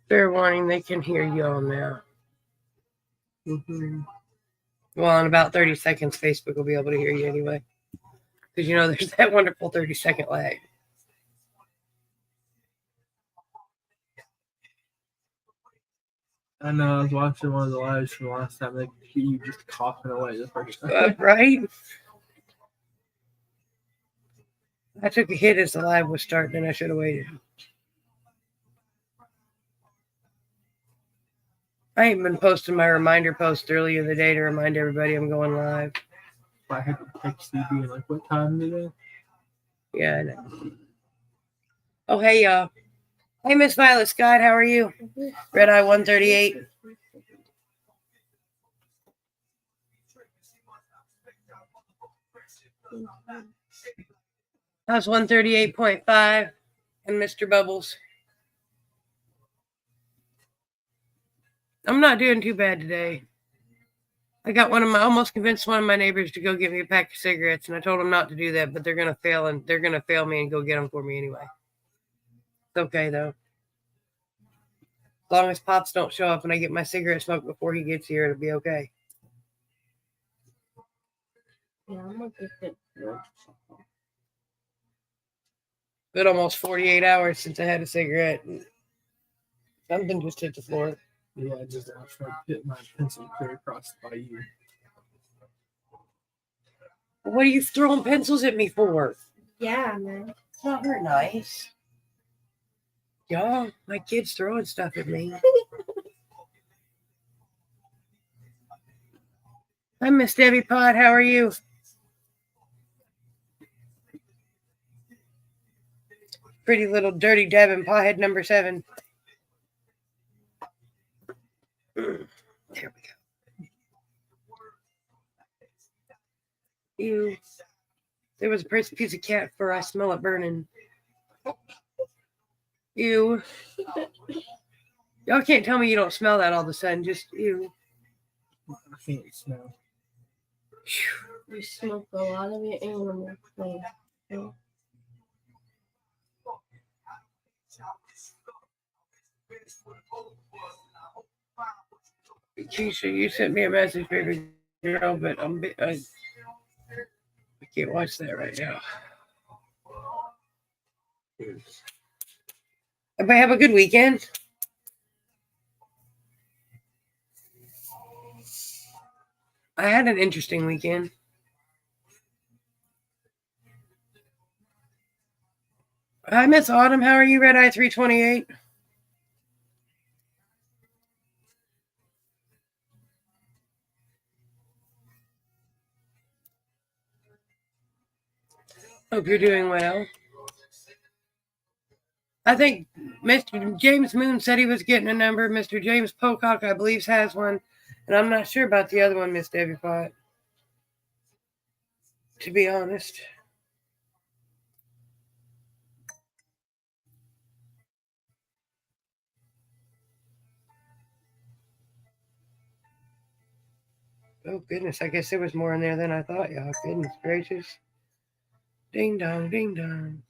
Fair warning, they can hear y'all now. Well, in about 30 seconds, Facebook will be able to hear you anyway. Because, there's that wonderful 30-second lag. I know, I was watching one of the lives from last time. They could hear you just coughing away the first time. Right? I took a hit as the live was starting, and I should have waited. I ain't been posting my reminder post early in the day to remind everybody I'm going live. I had to text you being like, what time is it? Yeah, I know. Oh, hey, y'all. Hey, Miss Violet Scott, how are you? Red Eye 138. How's 138.5 and Mr. Bubbles? I'm not doing too bad today. I got almost convinced one of my neighbors to go get me a pack of cigarettes, and I told them not to do that, but they're going to fail me and go get them for me anyway. It's okay, though. As long as Pops don't show up and I get my cigarette smoke before he gets here, it'll be okay. Yeah, I'm gonna get that. Been almost 48 hours since I had a cigarette. Something just hit the floor. Yeah, I just tried to hit my pencil clear across by you. What are you throwing pencils at me for? Yeah, man. It's not very nice. Y'all, my kid's throwing stuff at me. Hi, Miss Debbie Pod. How are you? Pretty little dirty Devin, pothead number 7. There we go. Ew. There was a piece of cat fur. I smell it burning. Ew. Y'all can't tell me you don't smell that all of a sudden. Just ew. I can't smell. You smoke a lot of your animal food. Keisha, you sent me a message, baby girl, but I can't watch that right now. Everybody have a good weekend. I had an interesting weekend. Hi, Miss Autumn. How are you, Red Eye 328? Hope you're doing well. I think Mr. James Moon said he was getting a number. Mr. James Pocock, I believe, has one. And I'm not sure about the other one, Miss Debbie Pot. To be honest. Oh, goodness. I guess there was more in there than I thought, y'all. Goodness gracious. Ding dong, ding dong.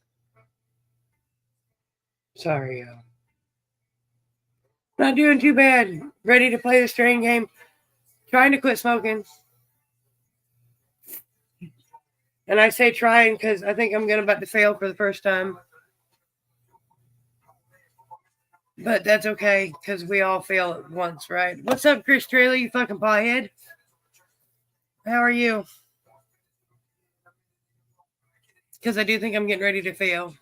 Sorry, y'all. Not doing too bad. Ready to play the strain game. Trying to quit smoking. And I say trying because I think I'm about to fail for the first time. But that's okay because we all fail at once, right? What's up, Chris Trailer, you fucking piehead? How are you? Because I do think I'm getting ready to fail.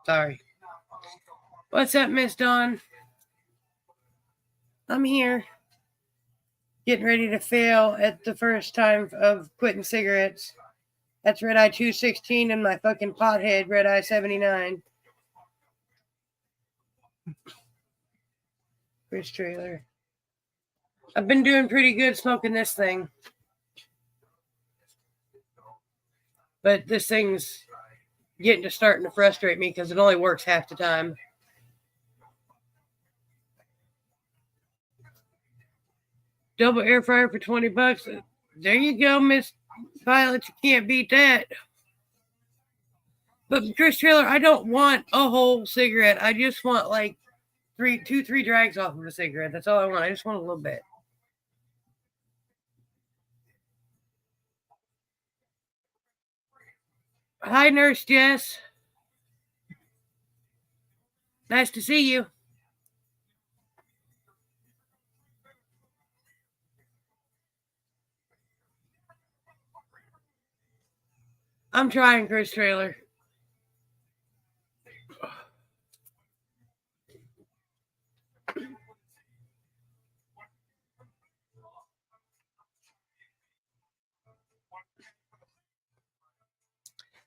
Sorry. What's up, Miss Dawn? I'm here. Getting ready to fail at the first time of quitting cigarettes. That's Red Eye 216 and my fucking pothead, Red Eye 79. Chris Trailer. I've been doing pretty good smoking this thing. But this thing's starting to frustrate me because it only works half the time. Double air fryer for $20. There you go, Miss Violet. You can't beat that. But Chris Trailer, I don't want a whole cigarette. I just want like two, three drags off of a cigarette. That's all I want. I just want a little bit. Hi, Nurse Jess. Nice to see you. I'm trying, Chris Trailer.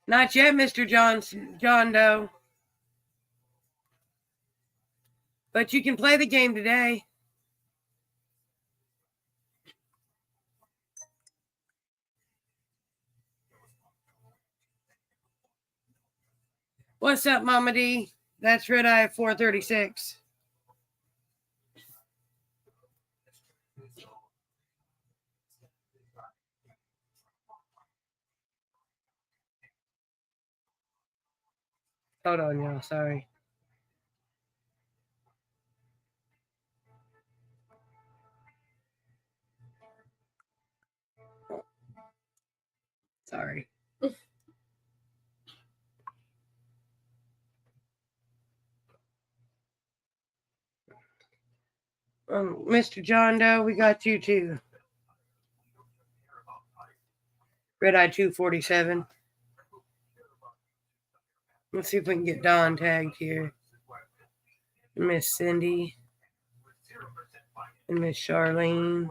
Not yet, Mr. John Doe. But you can play the game today. What's up, Mama D? That's Red Eye 436. Hold on, y'all. Sorry. Sorry. Mr. John Doe, we got you too. Red Eye 247. Let's see if we can get Dawn tagged here. Miss Cindy. And Miss Charlene.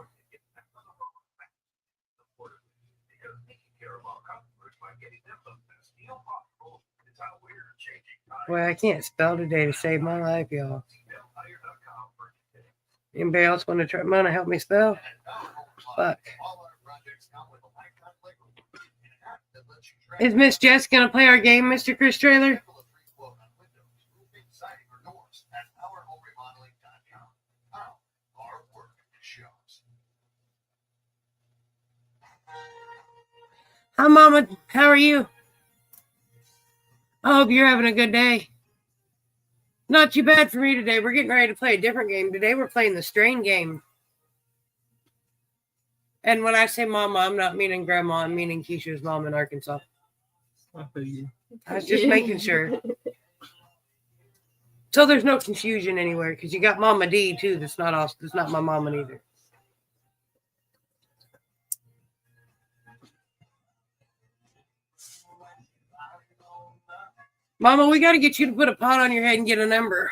Boy, I can't spell today to save my life, y'all. Anybody else want to help me spell? Fuck. Is Miss Jess going to play our game, Mr. Chris Trailer? Hi, Mama. How are you? I hope you're having a good day. Not too bad for me today. We're getting ready to play a different game. Today we're playing the strain game. And when I say Mama, I'm not meaning Grandma. I'm meaning Keisha's mom in Arkansas. I was just making sure. So there's no confusion anywhere because you got Mama D too. That's not my mama either. Mama, we got to get you to put a pot on your head and get a number.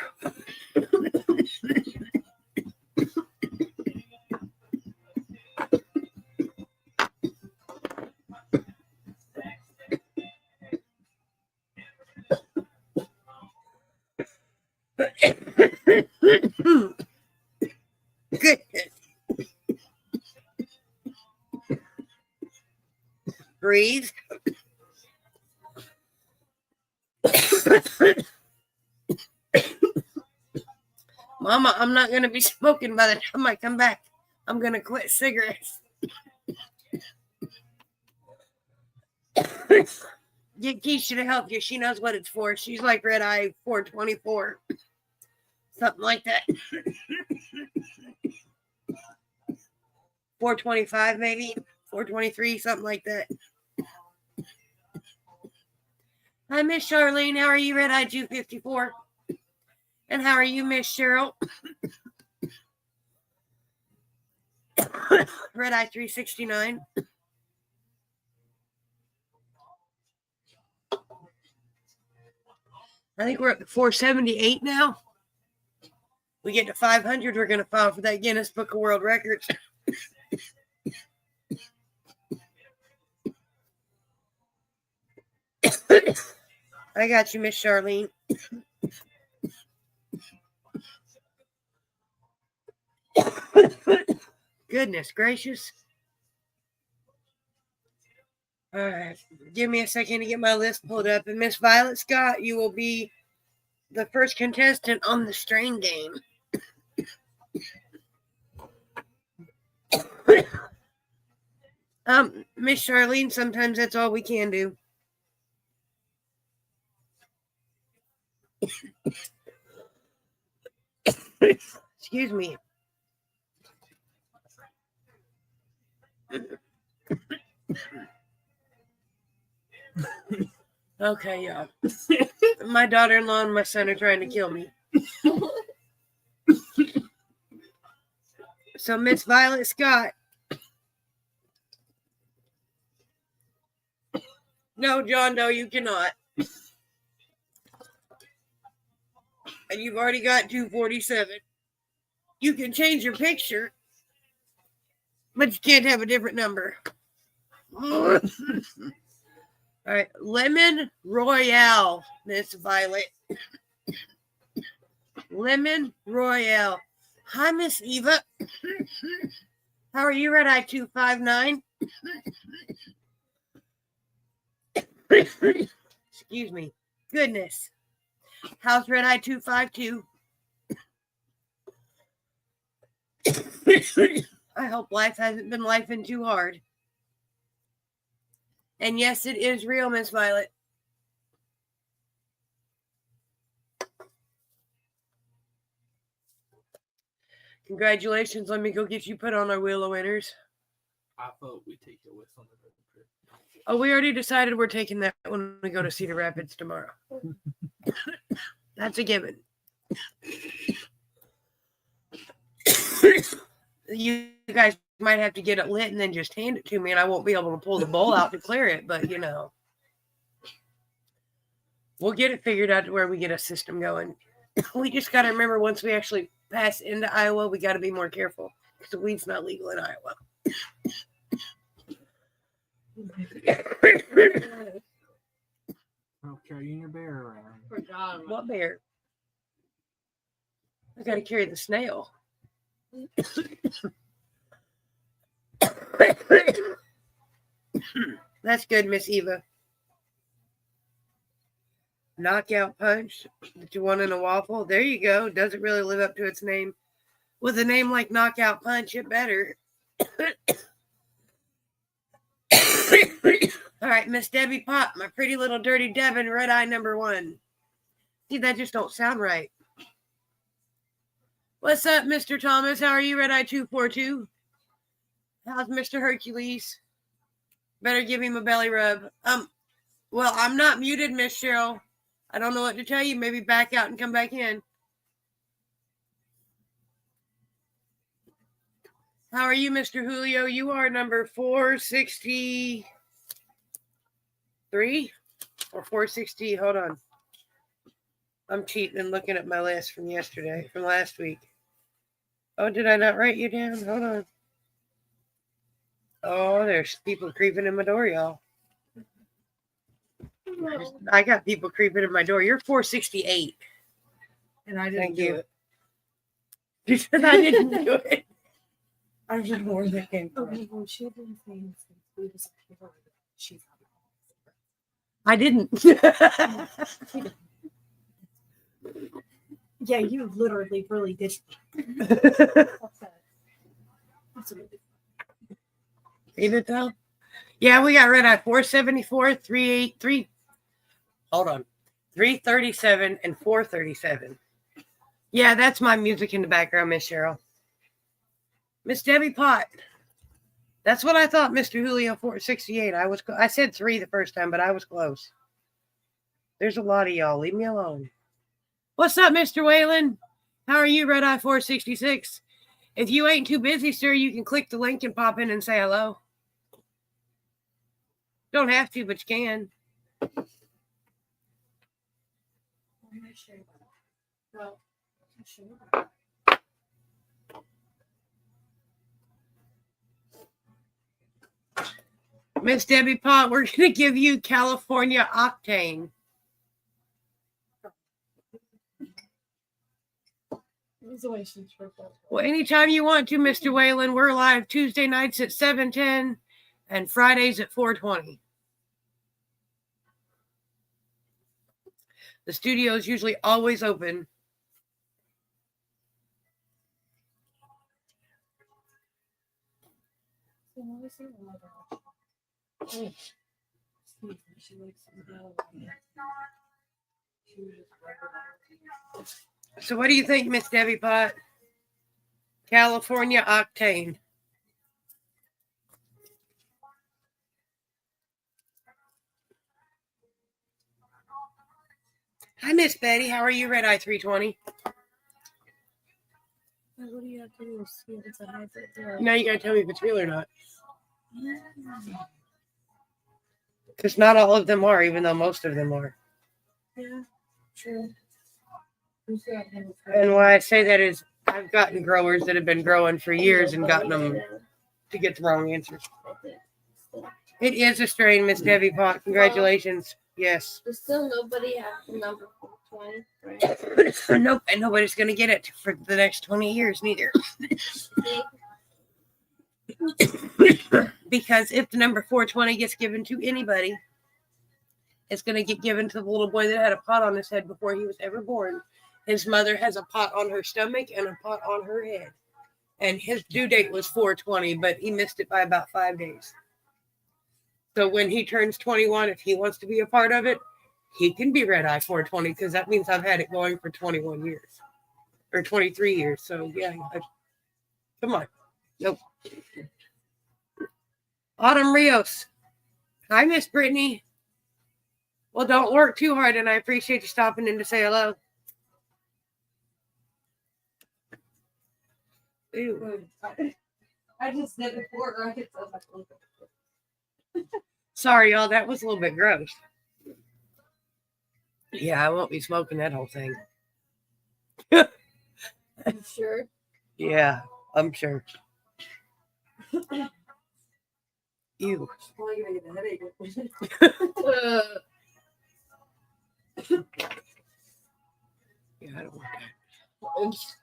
Breathe. Mama, I'm not going to be smoking by the time I come back. I'm going to quit cigarettes. Get Keisha to help you. She knows what it's for. She's like Red Eye 424. Something like that. 425 maybe. 423, something like that. Hi, Miss Charlene. How are you, Red Eye 254? And how are you, Miss Cheryl? Red Eye 369. I think we're at 478 now. We get to 500, we're going to file for that Guinness Book of World Records. I got you, Miss Charlene. Goodness gracious. All right. Give me a second to get my list pulled up. And Miss Violet Scott, you will be the first contestant on the strain game. Miss Charlene, sometimes that's all we can do. Excuse me. Okay, y'all. My daughter-in-law and my son are trying to kill me. So, Miss Violet Scott. No, John, no, you cannot. And you've already got 247. You can change your picture, but you can't have a different number. All right, Lemon Royale, Miss Violet. Lemon Royale. Hi, Miss Eva. How are you, Red Eye 259? Excuse me. Goodness. How's Red Eye 252? I hope life hasn't been lifing too hard. And yes, it is real, Miss Violet. Congratulations. Let me go get you put on our Wheel of Winners. I vote we take it with on the road trip. Oh, we already decided we're taking that when we go to Cedar Rapids tomorrow. That's a given. You guys might have to get it lit and then just hand it to me, and I won't be able to pull the bowl out to clear it, but you know. We'll get it figured out to where we get a system going. We just got to remember once we actually pass into Iowa, we got to be more careful because the weed's not legal in Iowa. I'll carry your bear around. Forgot. What bear? I got to carry the snail. That's good, Miss Eva. Knockout punch that you want in a waffle. There you go. Doesn't really live up to its name. With a name like Knockout Punch, it better. All right, Miss Debbie Pop, my pretty little dirty Devin, red eye number 1. See, that just don't sound right. What's up, Mr. Thomas? How are you, red eye 242? How's Mr. Hercules? Better give him a belly rub. Well, I'm not muted, Miss Cheryl. I don't know what to tell you. Maybe back out and come back in. How are you, Mr. Julio? You are number 463 or 460. Hold on. I'm cheating and looking at my list from yesterday, from last week. Oh, did I not write you down? Hold on. Oh, there's people creeping in my door, y'all. I got people creeping in my door. You're 468. And I didn't Thank do you. it. Because I didn't do it. I don't know where that came from. Okay, well, she didn't say anything. We just she's I didn't. Yeah, you literally really did. Read it though? Yeah, we got rid of 474, 383. Hold on. 337 and 437. Yeah, that's my music in the background, Miss Cheryl. Miss Debbie Pott. That's what I thought, Mr. Julio 468. I said 3 the first time, but I was close. There's a lot of y'all. Leave me alone. What's up, Mr. Whalen? How are you, Red Eye 466? If you ain't too busy, sir, you can click the link and pop in and say hello. Don't have to, but you can. Miss Debbie Pott, we're going to give you California Octane. Well, anytime you want to, Mr. Whalen. We're live Tuesday nights at 7:10 and Fridays at 4:20. The studio is usually always open. So what do you think, Miss Debbie Pot? California Octane. Hi, Miss Betty. How are you, Red Eye 320? What do you have to do? See if it's a hybrid or Now you gotta tell me if it's real or not. Because not all of them are, even though most of them are. yeah, true. And why I say that is I've gotten growers that have been growing for years and gotten them to get the wrong answers. It is a strain, Miss Debbie Pot. Congratulations. Yes. But still, nobody has the number 20, right? Nope, and nobody's going to get it for the next 20 years, neither. Because if the number 420 gets given to anybody, it's going to get given to the little boy that had a pot on his head before he was ever born. His mother has a pot on her stomach and a pot on her head. And his due date was 420, but he missed it by about 5 days. So when he turns 21, if he wants to be a part of it, he can be Red Eye 420 because that means I've had it going for 21 years or 23 years. So, yeah, come on. Nope. Autumn Rios. Hi, Miss Brittany. Well, don't work too hard, and I appreciate you stopping in to say hello. Ew. I just did it for her. Sorry, y'all. That was a little bit gross. Yeah, I won't be smoking that whole thing. You sure? Yeah, I'm sure. Ew. Probably gonna get a headache. Yeah, I don't want that.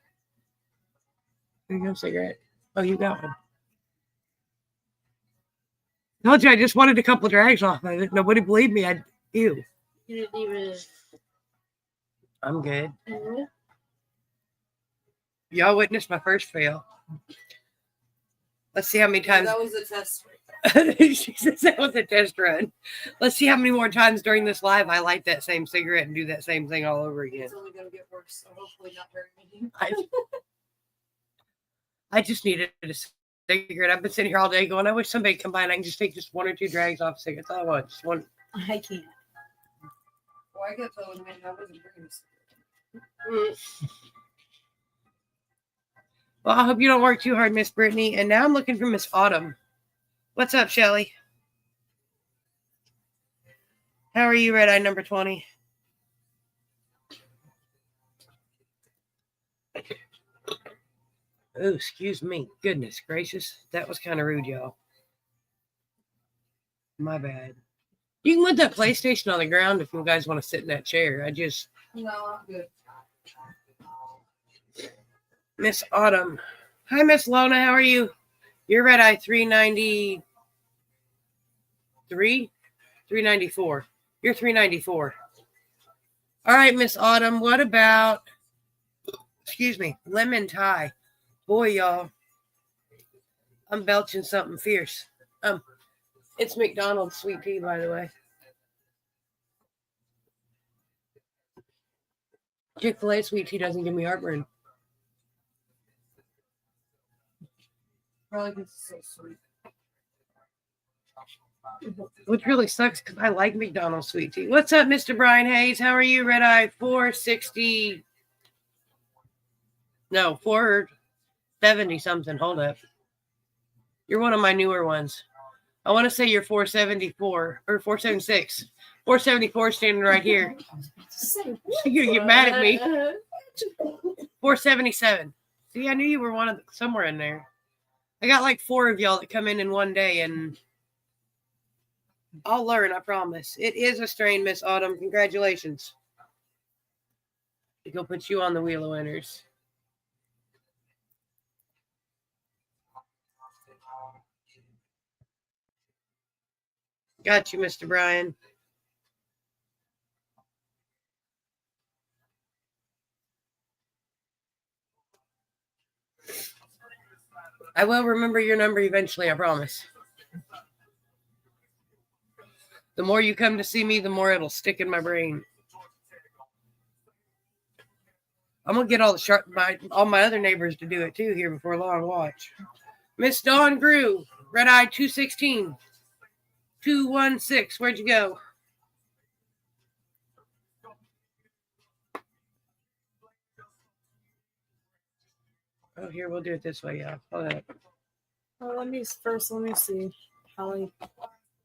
There you go, cigarette. Oh, you got one. Told you I just wanted a couple drags off of it. Nobody believed me. Ew. You didn't even. I'm good. Mm-hmm. Y'all witnessed my first fail. Let's see how many times. That was a test. She says that was a test run. Let's see how many more times during this live I light that same cigarette and do that same thing all over again. It's only gonna get worse, so hopefully not very many. I just needed a cigarette. I've been sitting here all day going, I wish somebody would come by and I can just take just one or two drags off cigarettes. All I want. Just one. I can't. Well, I kept telling him I wasn't bringing Well, I hope you don't work too hard, Miss Brittany. And now I'm looking for Miss Autumn. What's up, Shelly? How are you, Red Eye number 20? Oh, excuse me. Goodness gracious. That was kind of rude, y'all. My bad. You can put that PlayStation on the ground if you guys want to sit in that chair. No, I'm good. Miss Autumn. Hi, Miss Lona. How are you? You're Red Eye 393? 394. You're 394. All right, Miss Autumn. What about, lemon tie? Boy, y'all. I'm belching something fierce. It's McDonald's sweet tea, by the way. Chick-fil-A sweet tea doesn't give me heartburn. Probably because it's so sweet. Which really sucks because I like McDonald's sweet tea. What's up, Mr. Brian Hayes? How are you, Red Eye 460? No, 470 something. Hold up. You're one of my newer ones. I want to say you're 474 or 476. 474 standing right here. You get mad at me. 477. See, I knew you were somewhere in there. I got like 4 of y'all that come in one day, and I'll learn, I promise. It is a strain, Miss Autumn. Congratulations. Go put you on the wheel of winners. Got you, Mr. Brian. I will remember your number eventually, I promise. The more you come to see me, the more it'll stick in my brain. I'm gonna get all my other neighbors to do it too here before long. Watch. Miss Dawn Grew, Red Eye 216. 216. Where'd you go? Oh, here, we'll do it this way, yeah. Hold up. Oh, let me see. Holly.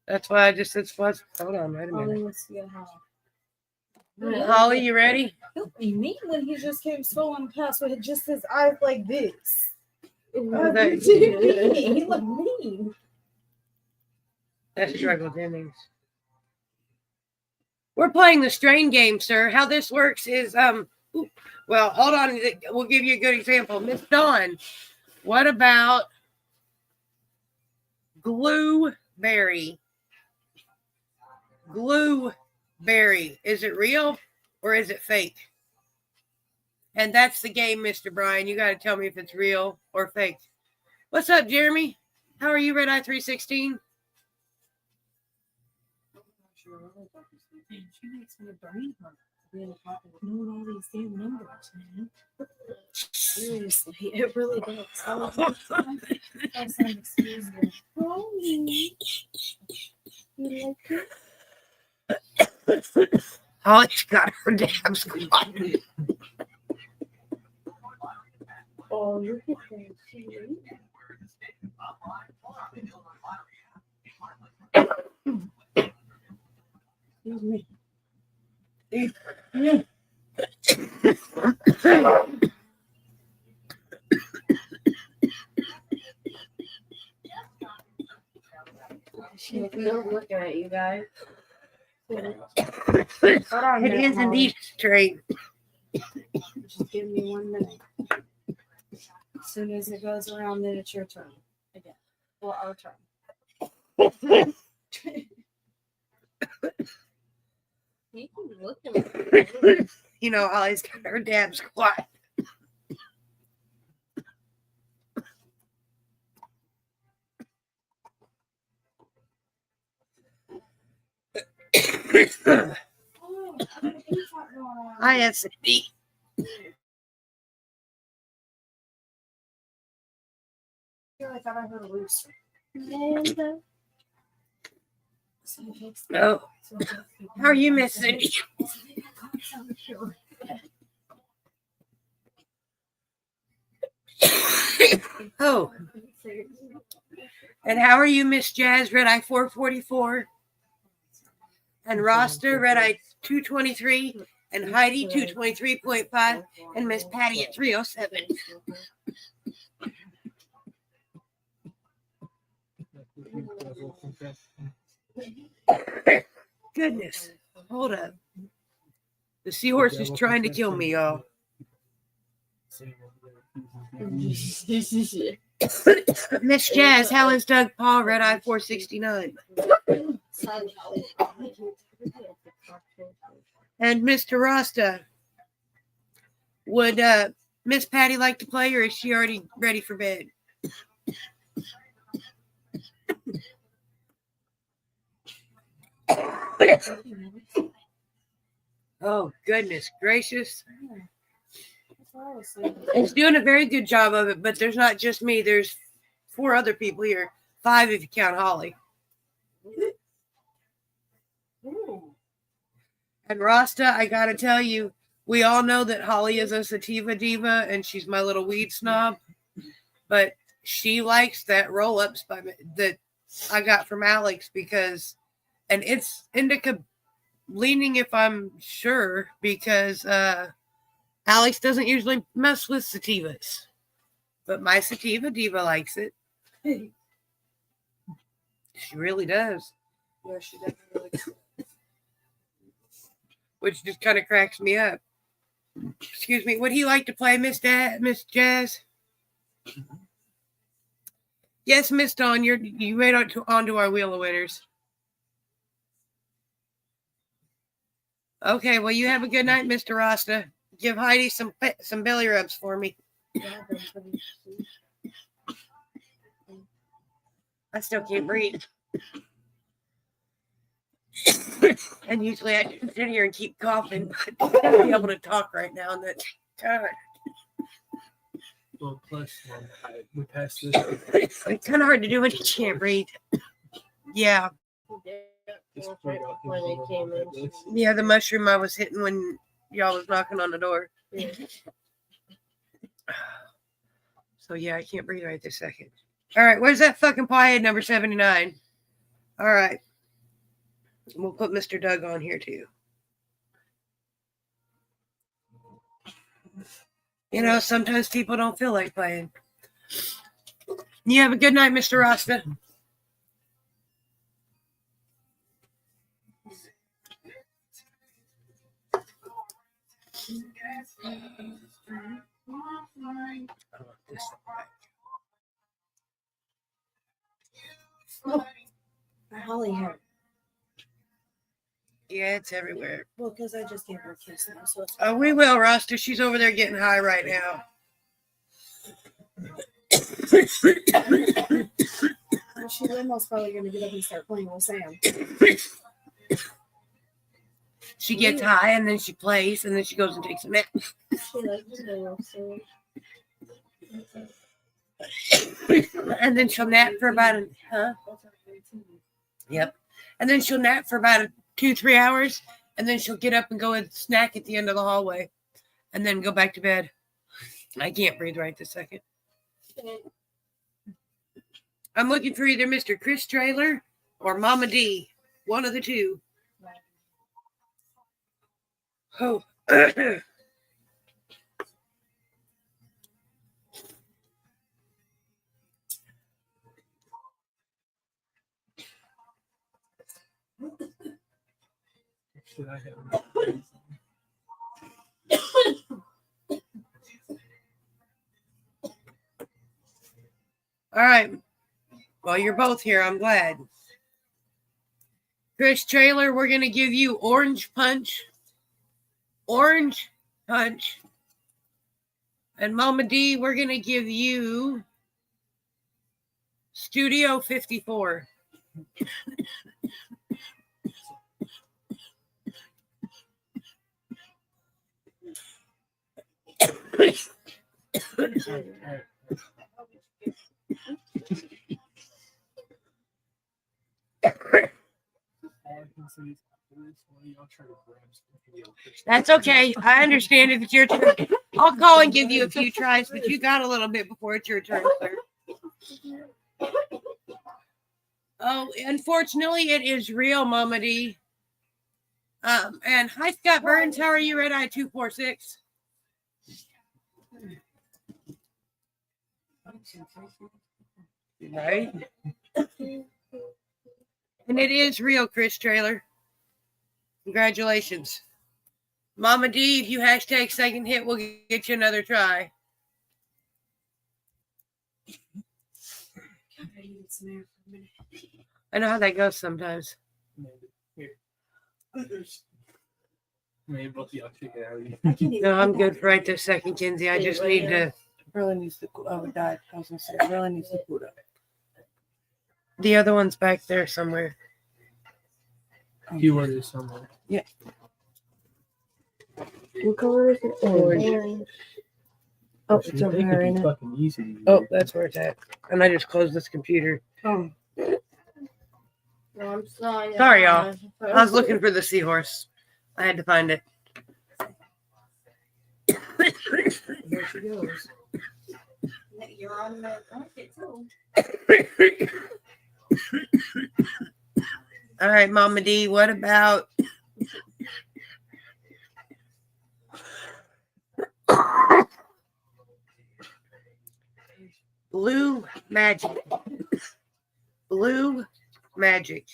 That's why hold on, wait a Holly minute. wants to get Holly. Holly, you ready? He'll be mean when he just came swollen past with just his eyes like this. that- He looked mean. That's struggle Jennings. We're playing the strain game, sir. How this works is well, hold on. We'll give you a good example. Miss Dawn, what about Glueberry? Glueberry. Is it real or is it fake? And that's the game, Mr. Brian. You got to tell me if it's real or fake. What's up, Jeremy? How are you, Red Eye 316? She makes me a brain hurt. Knowing all these damn numbers, man. Seriously, it really does. Excuse me. You like it? Holly's got her damn squad. Oh, look at that. Excuse me. She's looking at you guys. Hold on, It is indeed straight. Just give me 1 minute. As soon as it goes around, then it's your turn again. Well, our turn. You can look at me. You know, Holly's got her damn squad. Hi, Cindy. I thought I heard a rooster. Oh, how are you, Miss Cindy? Oh, and how are you, Miss Jazz? Red Eye 444, and Roster Red Eye 223, and Heidi 223.5, and Miss Patty at 307. Goodness, hold up. The seahorse is trying to kill me, y'all. Miss Jazz, how is Doug Paul, Red Eye 469? And Mr. Rasta, would Miss Patty like to play, or is she already ready for bed? Oh, goodness gracious. It's doing a very good job of it, but there's not just me. There's 4 other people here. 5 if you count Holly. And Rasta, I gotta tell you, we all know that Holly is a sativa diva and she's my little weed snob, but she likes that roll-ups that I got from Alex because, and it's indica leaning if I'm sure, because Alex doesn't usually mess with sativas, but my sativa diva likes it. She really does. Yeah, she definitely likes it. Which just kind of cracks me up. Excuse me. Would he like to play, Miss Jazz? Yes, Miss Dawn. You made onto our wheel of winners. Okay. Well, you have a good night, Mr. Rasta. Give Heidi some belly rubs for me. I still can't breathe. And usually I just sit here and keep coughing, but I gotta be able to talk right now. And that's God. Well, plus we passed this. It's kind of hard to do when you can't breathe. Yeah. Before they came in. Yeah, the mushroom I was hitting when y'all was knocking on the door. Yeah. So yeah, I can't breathe right this second. All right, where's that fucking pie head number 79? All right. We'll put Mr. Doug on here too. You know, sometimes people don't feel like playing. You have a good night, Mr. Rasta. My Holly hair. Yeah, it's everywhere. Well, because I just gave her a kiss now, so it's Oh, we will, Rasta. She's over there getting high right now. she's almost probably going to get up and start playing with Sam. She gets high and then she plays and then she goes and takes a nap. She likes to go, so. And then she'll nap for about Yep. And then she'll nap for about 2-3 hours. And then she'll get up and go and snack at the end of the hallway. And then go back to bed. I can't breathe right this second. I'm looking for either Mr. Chris Trailer or Mama D. One of the two. Oh. Should I have? All right. Well, you're both here. I'm glad. Chris Trailer, we're going to give you Orange Punch. Orange Punch. And Mama D, we're going to give you Studio 54. That's okay. I understand if it's your turn. I'll call and give you a few tries, but you got a little bit before it's your turn, sir. Oh, unfortunately, it is real, Mama D. And hi, Scott Burns. How are you, Red Eye 246? Right? And it is real, Chris Trailer. Congratulations. Mama D, if you hashtag second hit, we'll get you another try. I know how that goes sometimes. Maybe both of y'all check it out. No, I'm good for right this second, Kinsey. I just need to. Really needs to. Oh, it died. I was gonna say, it really needs to boot up. The other one's back there somewhere. Keyword is somewhere. What color is it? Orange. Oh, it's over It could here, be ain't it? fucking easy. Oh, that's where it's at. And I just closed this computer. Oh, No, I'm sorry. Sorry, y'all. I was looking for the seahorse. I had to find it. there she goes. You're on the market, too. All right, Mama D, what about Blue Magic? Blue Magic.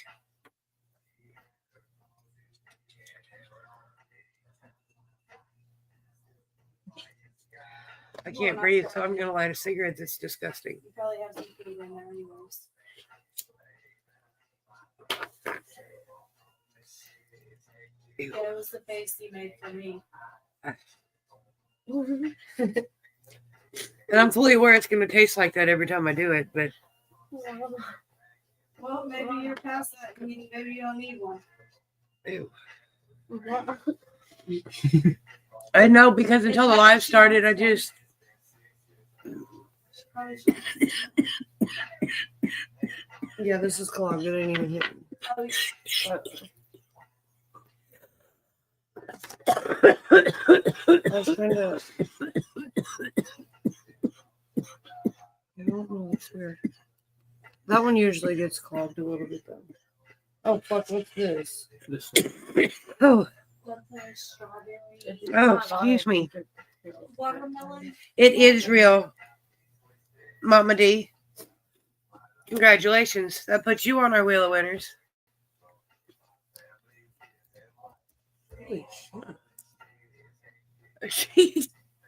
I can't breathe, so I'm going to light a cigarette. That's disgusting. You probably have some food in there anyways. Ew. Yeah, it was the face you made for me. And I'm fully aware it's going to taste like that every time I do it, but Well, maybe you're past that. I mean, maybe you don't need one. Ew. I know, because until the live started, I just. Probably should. Yeah, this is clogged. It ain't even hit. Probably I was trying to. I don't know. It's weird. That one usually gets clogged a little bit though. Oh fuck! What's this? This one. Oh, let the strawberry. oh, excuse me. Watermelon. It is real, Mama D. Congratulations. That puts you on our wheel of winners. Holy Jeez.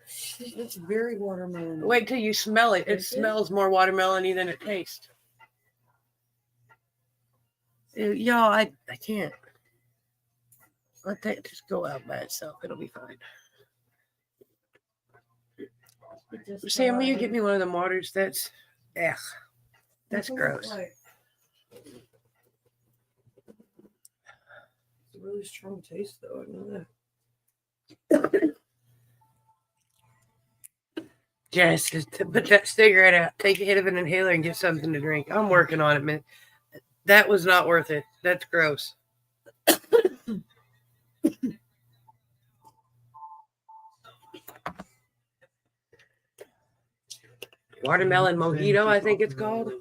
shit. It's very watermelon. Wait till you smell it. It Is it? smells more watermelon-y than it tastes. Ew, y'all, I can't. Let that just go out by itself. It'll be fine. It just Sam, will you flies. get me one of them waters? That's, ugh, that's What's it gross. look like? It's a really strong taste, though. I know that. Jess, just put that cigarette out. Take a hit of an inhaler and get something to drink. I'm working on it, man. That was not worth it. That's gross. Watermelon mojito, I think it's called.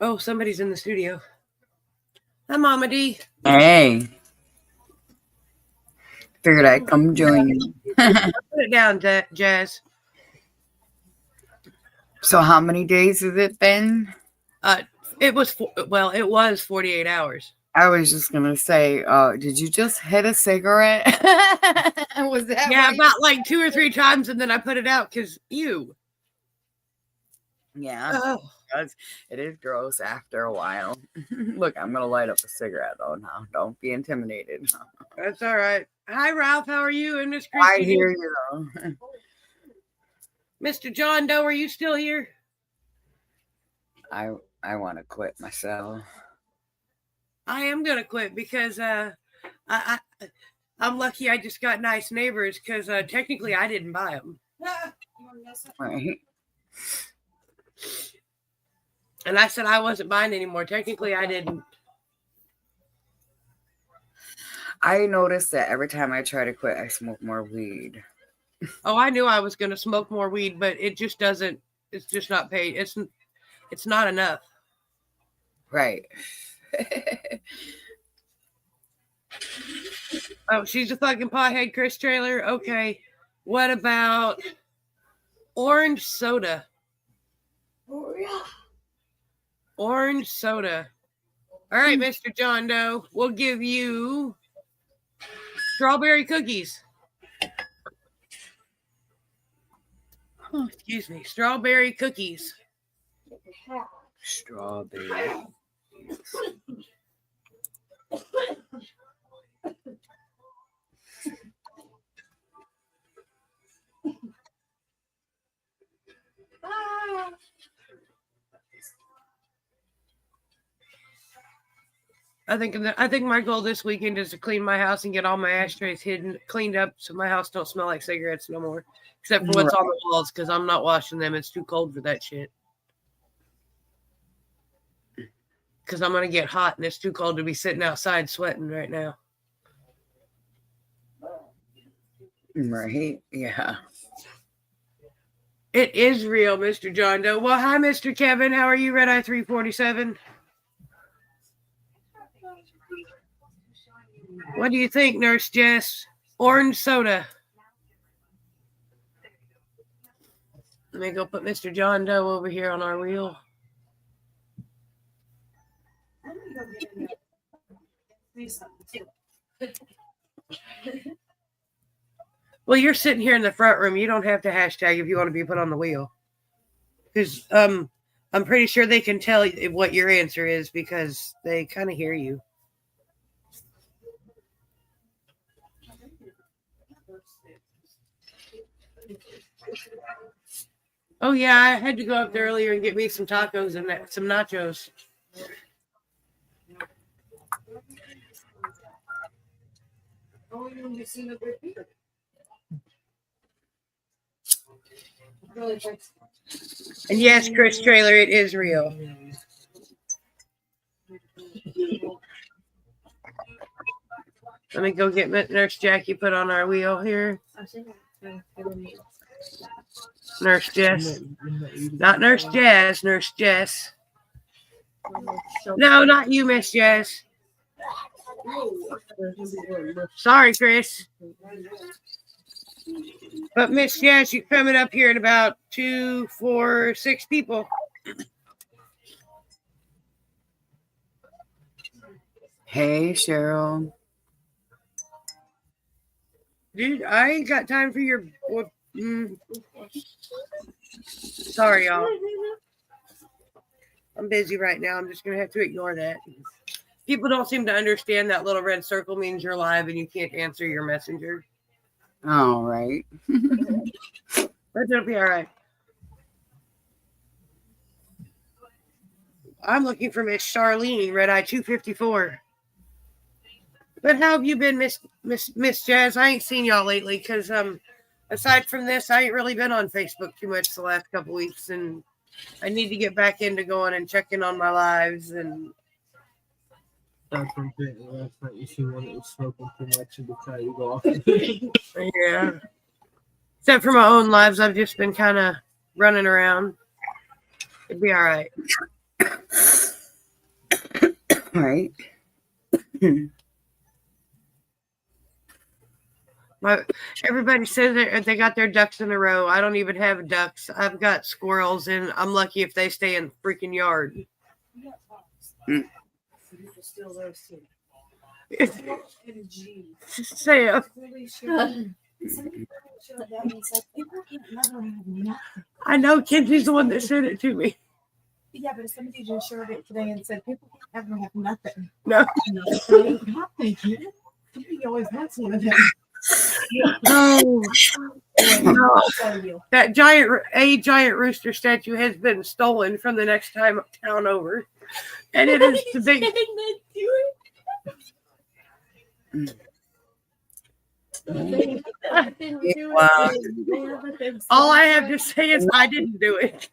Oh, somebody's in the studio. Hi, Mama D. Hey. Figured I'd come join you. Put it down, Jazz. So how many days has it been? It was 48 hours. I was just gonna say, did you just hit a cigarette? Was that Yeah, why you- about like 2 or 3 times, and then I put it out because ew. Yeah, Oh, because it is gross after a while. Look, I'm gonna light up a cigarette though now. Don't be intimidated. that's all right. Hi, Ralph. How are you? And Miss I Christy. hear you though. Mr. John Doe, are you still here? I want to quit myself. I am gonna quit because I'm lucky I just got nice neighbors because technically I didn't buy them, You want to miss it? Right? and I said I wasn't buying anymore. Technically, I didn't. I noticed that every time I try to quit, I smoke more weed. Oh, I knew I was gonna smoke more weed, but it just doesn't. It's just not paid. It's not enough. Right. Oh, she's a fucking pothead, Chris Trailer. Okay, what about orange soda? Oh, yeah. Orange soda. All right, Mr. John Doe, we'll give you strawberry cookies. Excuse me, strawberry cookies. Strawberry. I think my goal this weekend is to clean my house and get all my ashtrays cleaned up, so my house don't smell like cigarettes no more, except for what's on the walls because I'm not washing them. It's too cold for that shit. Because I'm gonna get hot and it's too cold to be sitting outside sweating right now. Right? Yeah. It is real, Mr. John Doe. Well, hi, Mr. Kevin. How are you, Red Eye 347? What do you think, Nurse Jess? Orange soda. Let me go put Mr. John Doe over here on our wheel. I'm gonna go get in there. Me something too. Well, you're sitting here in the front room. You don't have to hashtag if you want to be put on the wheel. Because I'm pretty sure they can tell what your answer is because they kind of hear you. Oh yeah, I had to go up there earlier and get me some tacos and some nachos. Oh, you want to see the good people. And yes, Chris Trailer, it is real. Let me go get Nurse Jackie put on our wheel here. Nurse Jess. Not Nurse Jazz, Nurse Jess. No, not you, Miss Jess. Sorry, Chris. But Miss Jess, you're coming up here in about 2, 4, 6 people. Hey, Cheryl. Dude, I ain't got time for your. Sorry, y'all. I'm busy right now. I'm just going to have to ignore that. People don't seem to understand that little red circle means you're live and you can't answer your messenger. All right. But it'll be all right. I'm looking for Miss Charlene, Red Eye 254. But how have you been, Miss Jazz? I ain't seen y'all lately because aside from this, I ain't really been on Facebook too much the last couple weeks, and I need to get back into going and checking on my lives. And That's one thing. Last night you see one that was smoking too much and decided to go off. yeah, except for my own lives, I've just been kind of running around. It'd be all right. Right. Everybody says they got their ducks in a row. I don't even have ducks. I've got squirrels, and I'm lucky if they stay in the freaking yard. Say it. I know Kenzie's the one that sent it to me. Yeah, but somebody just shared it today and said people can't ever have nothing. No. Somebody always wants one of them. No. That giant rooster statue has been stolen from the next town over, and it is the big. Wow. All I have to say is I didn't do it.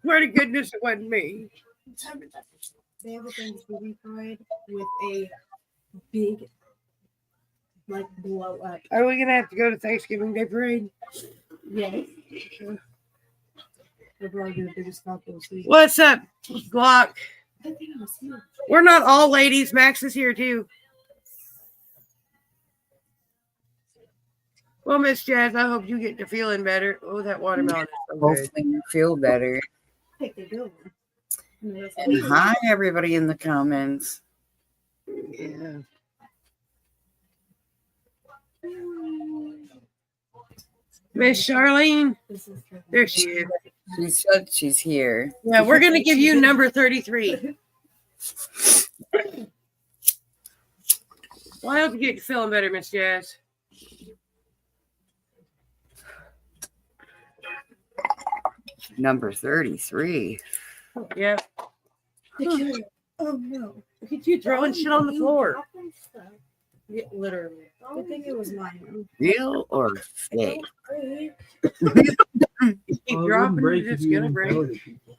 Swear to goodness, it wasn't me. They have a Thanksgiving parade with a big, like, blow up. Are we gonna have to go to Thanksgiving Day parade? Yes. They're probably the biggest cocktail suite. What's up, Glock? We're not all ladies. Max is here too. Well, Miss Jazz, I hope you get to feeling better. Oh, that watermelon is so good. Hopefully you feel better. I think they do. And hi, everybody in the comments. Yeah. Miss Charlene, there she is. She said she's here. Yeah, we're gonna give you number 33. Well, I hope you get feeling better, Miss Jazz. Number 33. Yeah. Oh no! Look at you throwing shit on the floor. Yeah, literally. I think it was mine. Real or fake? Keep Oh, it dropping wouldn't it, it's if you gonna didn't break. throw it at people.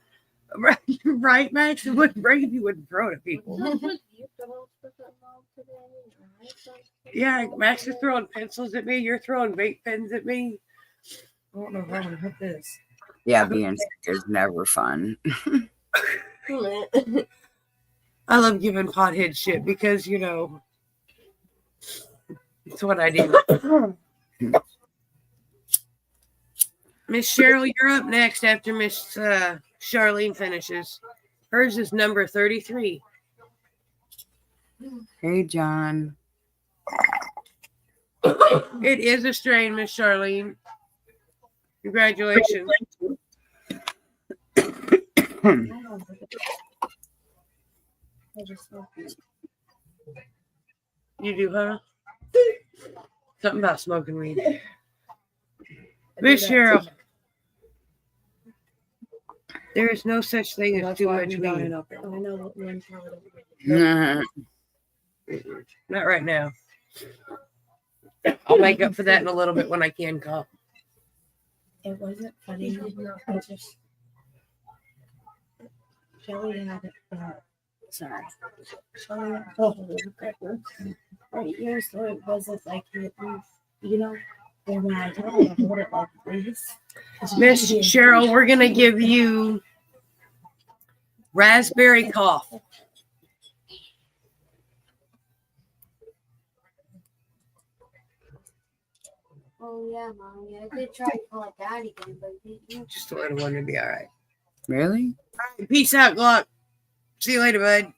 Right, Max? It wouldn't break if you wouldn't throw it at people. Yeah, Max is throwing pencils at me. You're throwing vape pens at me. I don't know how I'm gonna hit this. Yeah, being sick is never fun. I love giving pothead shit because, you know, it's what I do. Miss Cheryl, you're up next after Miss Charlene finishes. Hers is number 33. Hey, John. It is a strain, Miss Charlene. Congratulations. You do, huh? Something about smoking weed. Miss Cheryl, There is no such thing as That's too why much we got weed. it up I there. know what one probably. Not right now. I'll make up for that in a little bit when I can cough. It wasn't funny. I just Shelly had it. Sorry, Shelly had right here, so it wasn't like you know. And when I told her to hold it like this, Miss Cheryl, we're gonna give you raspberry cough. Oh yeah, mommy, I did try to call it that again, but it didn't. Just a little one to be all right. Really? Peace out, Glock. See you later, bud.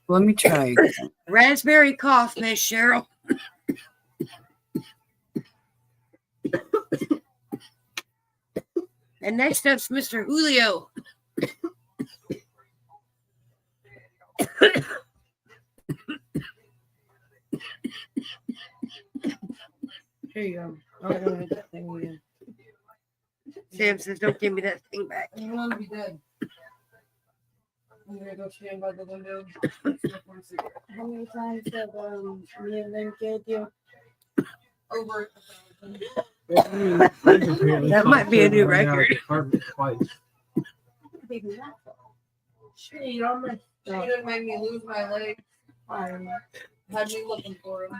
Let me try. Raspberry cough, Miss Cheryl. And next up's Mr. Julio. Here you go. Oh, I don't have that thing again. Sam says, don't give me that thing back. I want to be dead. I'm gonna go stand by the window. How many times have me and them killed you? Over. That might be a new record. Maybe not. She done made me lose my leg. Had me looking for him.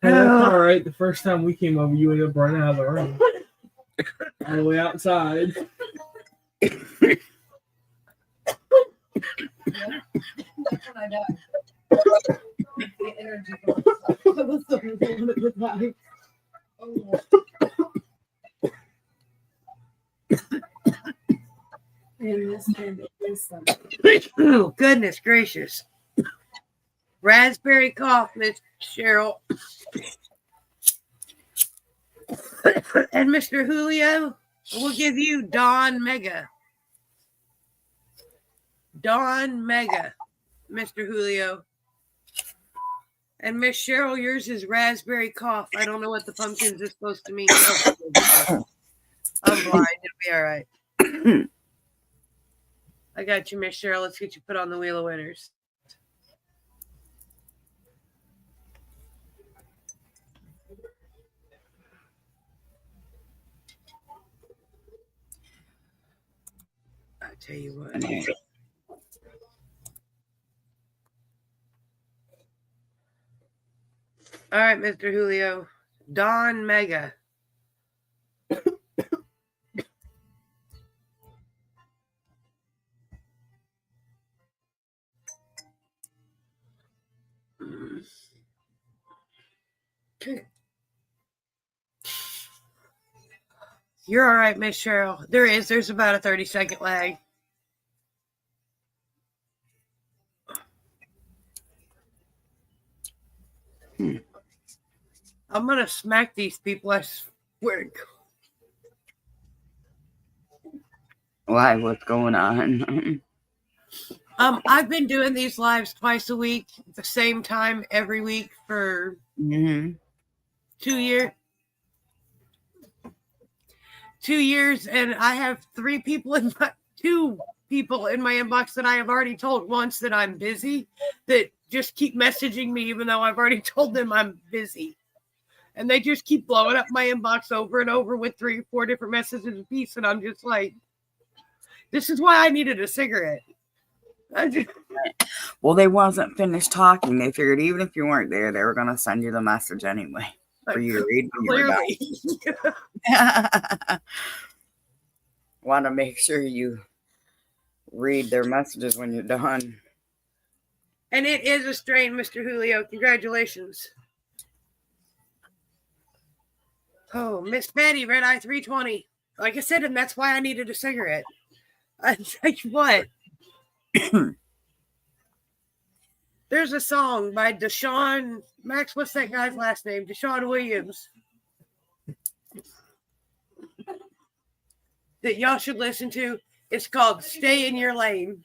Hey, that's all right. The first time we came over, you ended up running out of the room. All the way outside. That's when I died. The energy goes. Oh. And this time it is something. Oh, goodness gracious. Raspberry cough, Miss Cheryl. And Mr. Julio, we'll give you Dawn Mega. Dawn Mega, Mr. Julio. And Miss Cheryl, yours is raspberry cough. I don't know what the pumpkins is supposed to mean. Oh, I'm blind. It'll be all right. I got you, Miss Cheryl. Let's get you put on the wheel of winners. I tell you what. All right, Mr. Julio. Dawn Mega. You're all right, Miss Cheryl. There's about a 30-second lag. I'm gonna smack these people, I swear to God. Why? What's going on? I've been doing these lives twice a week, the same time every week for 2 years. 2 years, and I have two people in my inbox that I have already told once that I'm busy, that just keep messaging me even though I've already told them I'm busy. And they just keep blowing up my inbox over and over with 3 or 4 different messages a piece, and I'm just like, this is why I needed a cigarette. Well, they wasn't finished talking. They figured even if you weren't there, they were going to send you the message anyway for you to read when you were done. Want to make sure you read their messages when you're done. And it is a strain, Mr. Julio. Congratulations. Oh, Miss Betty, Red Eye 320. Like I said, and that's why I needed a cigarette. I tell you what. There's a song by Deshaun Max. What's that guy's last name? Deshaun Williams. That y'all should listen to. It's called Stay in Your Lane.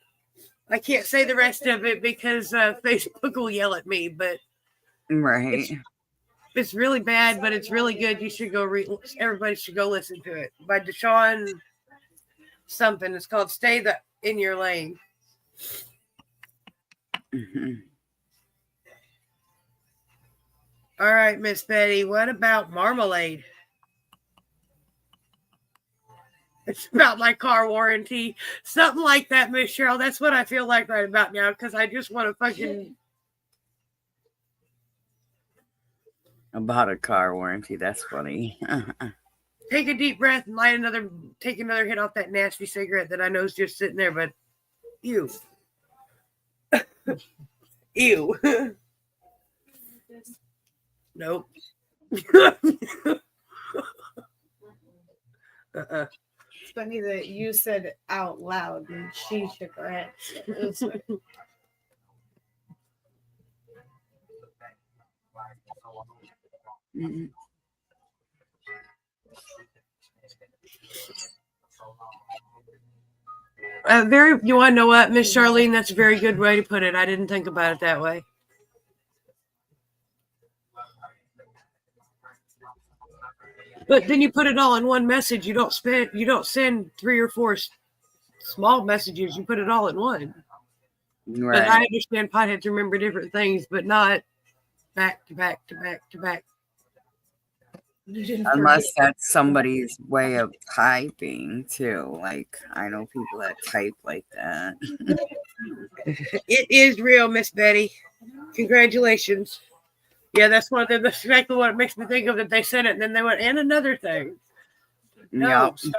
I can't say the rest of it because Facebook will yell at me, but right. It's really bad, but it's really good. You should go everybody should go listen to it. By Deshaun something. It's called Stay in Your Lane. All right, Miss Betty, what about Marmalade? It's about my car warranty. Something like that, Miss Cheryl. That's what I feel like right about now because I just want to fucking... About a car warranty. That's funny. Take a deep breath and take another hit off that nasty cigarette that I know is just sitting there, but ew. Ew. Nope. It's funny that you said it out loud and she shook her head. You want to know what, Miss Charlene? That's a very good way to put it. I didn't think about it that way. But then you put it all in one message. You don't send 3 or 4 small messages. You put it all in one. Right. But I understand potheads remember different things, but not back to back to back to back. Unless that's somebody's way of typing too. Like I know people that type like that. It is real, Miss Betty. Congratulations. Yeah, that's exactly what it makes me think of, that they said it and then they went, and another thing. No, stop.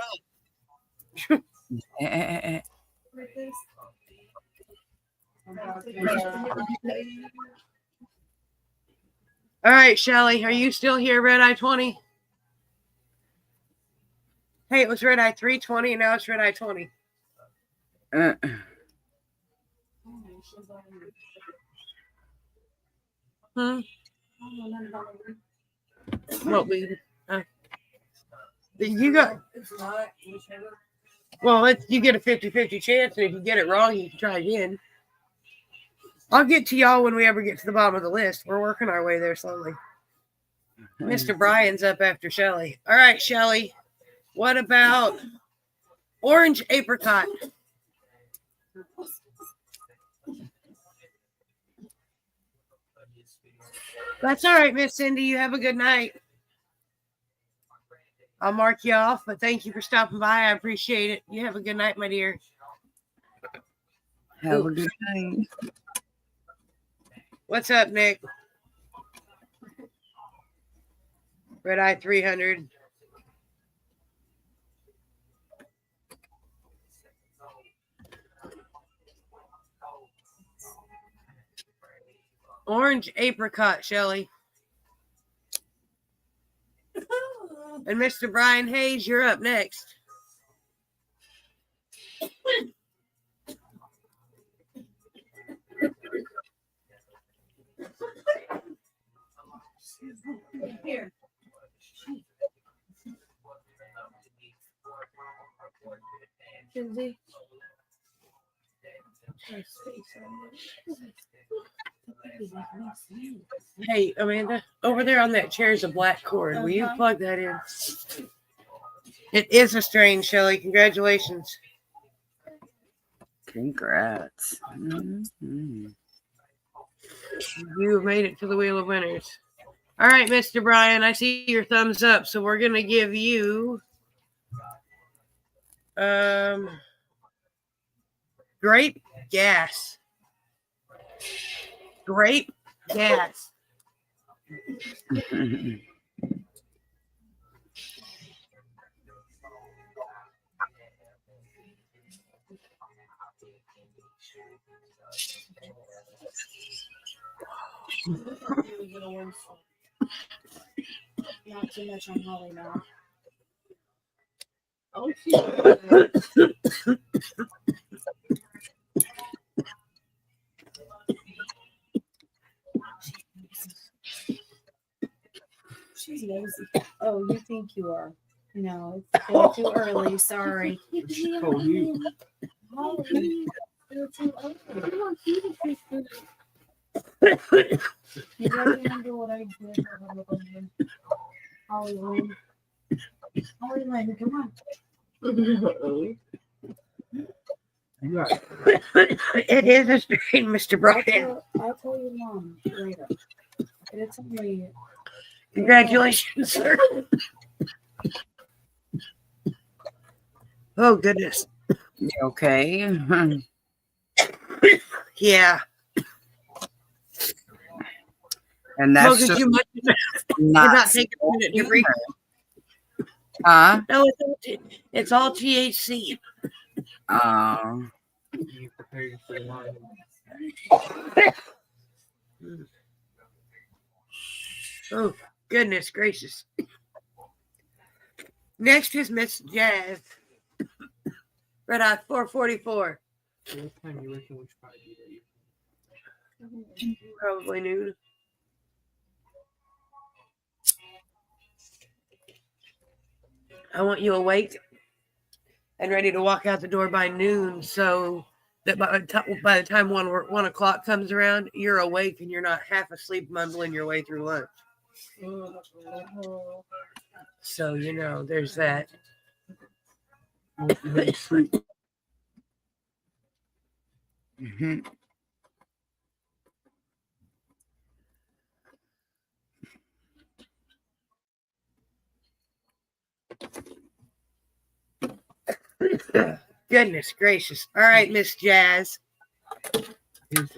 All right, Shelly, are you still here, Red Eye 20? Hey, it was Red Eye 320 and now it's Red Eye 20. What we you got? Well, you get a 50-50 chance, and if you get it wrong, you can try again. I'll get to y'all when we ever get to the bottom of the list. We're working our way there slowly. Mr. Brian's up after Shelly. All right, Shelly. What about orange apricot? That's all right, Miss Cindy. You have a good night. I'll mark you off, but thank you for stopping by. I appreciate it. You have a good night, my dear. Have a good night. What's up, Nick? Red Eye 300. Orange apricot, Shelly. And Mr. Brian Hayes, you're up next. Here. Kinsey. Hey, Amanda, over there on that chair is a black cord. Will you plug that in? It is a strain, Shelly. Congratulations. Congrats. Mm-hmm. You made it to the Wheel of Winners. All right, Mr. Brian, I see your thumbs up, so we're going to give you grape gas. Grape gas. Not too much on Holly now. Oh, She's lazy. Oh, you think you are? No, it's still too early. Sorry. She told you. Holly, still too early. You guys remember what I did? Hollywood. Hollywood, come on. You got It is a strain, Mr. Brian. I'll tell your mom later. And it's only Congratulations, sir. Oh, goodness. You okay? Yeah. And that's Smoking just too much. You're not not taking a minute to breathe. Huh? No, it's all THC. you prepared for the line. Oh, goodness gracious. Next is Miss Jazz. Red Eye 444. What time you reckon we should probably be ready? Probably noon. I want you awake and ready to walk out the door by noon so that by the time 1 o'clock comes around, you're awake and you're not half asleep mumbling your way through lunch. So, there's that. Mhm. Goodness gracious. All right, Miss Jazz.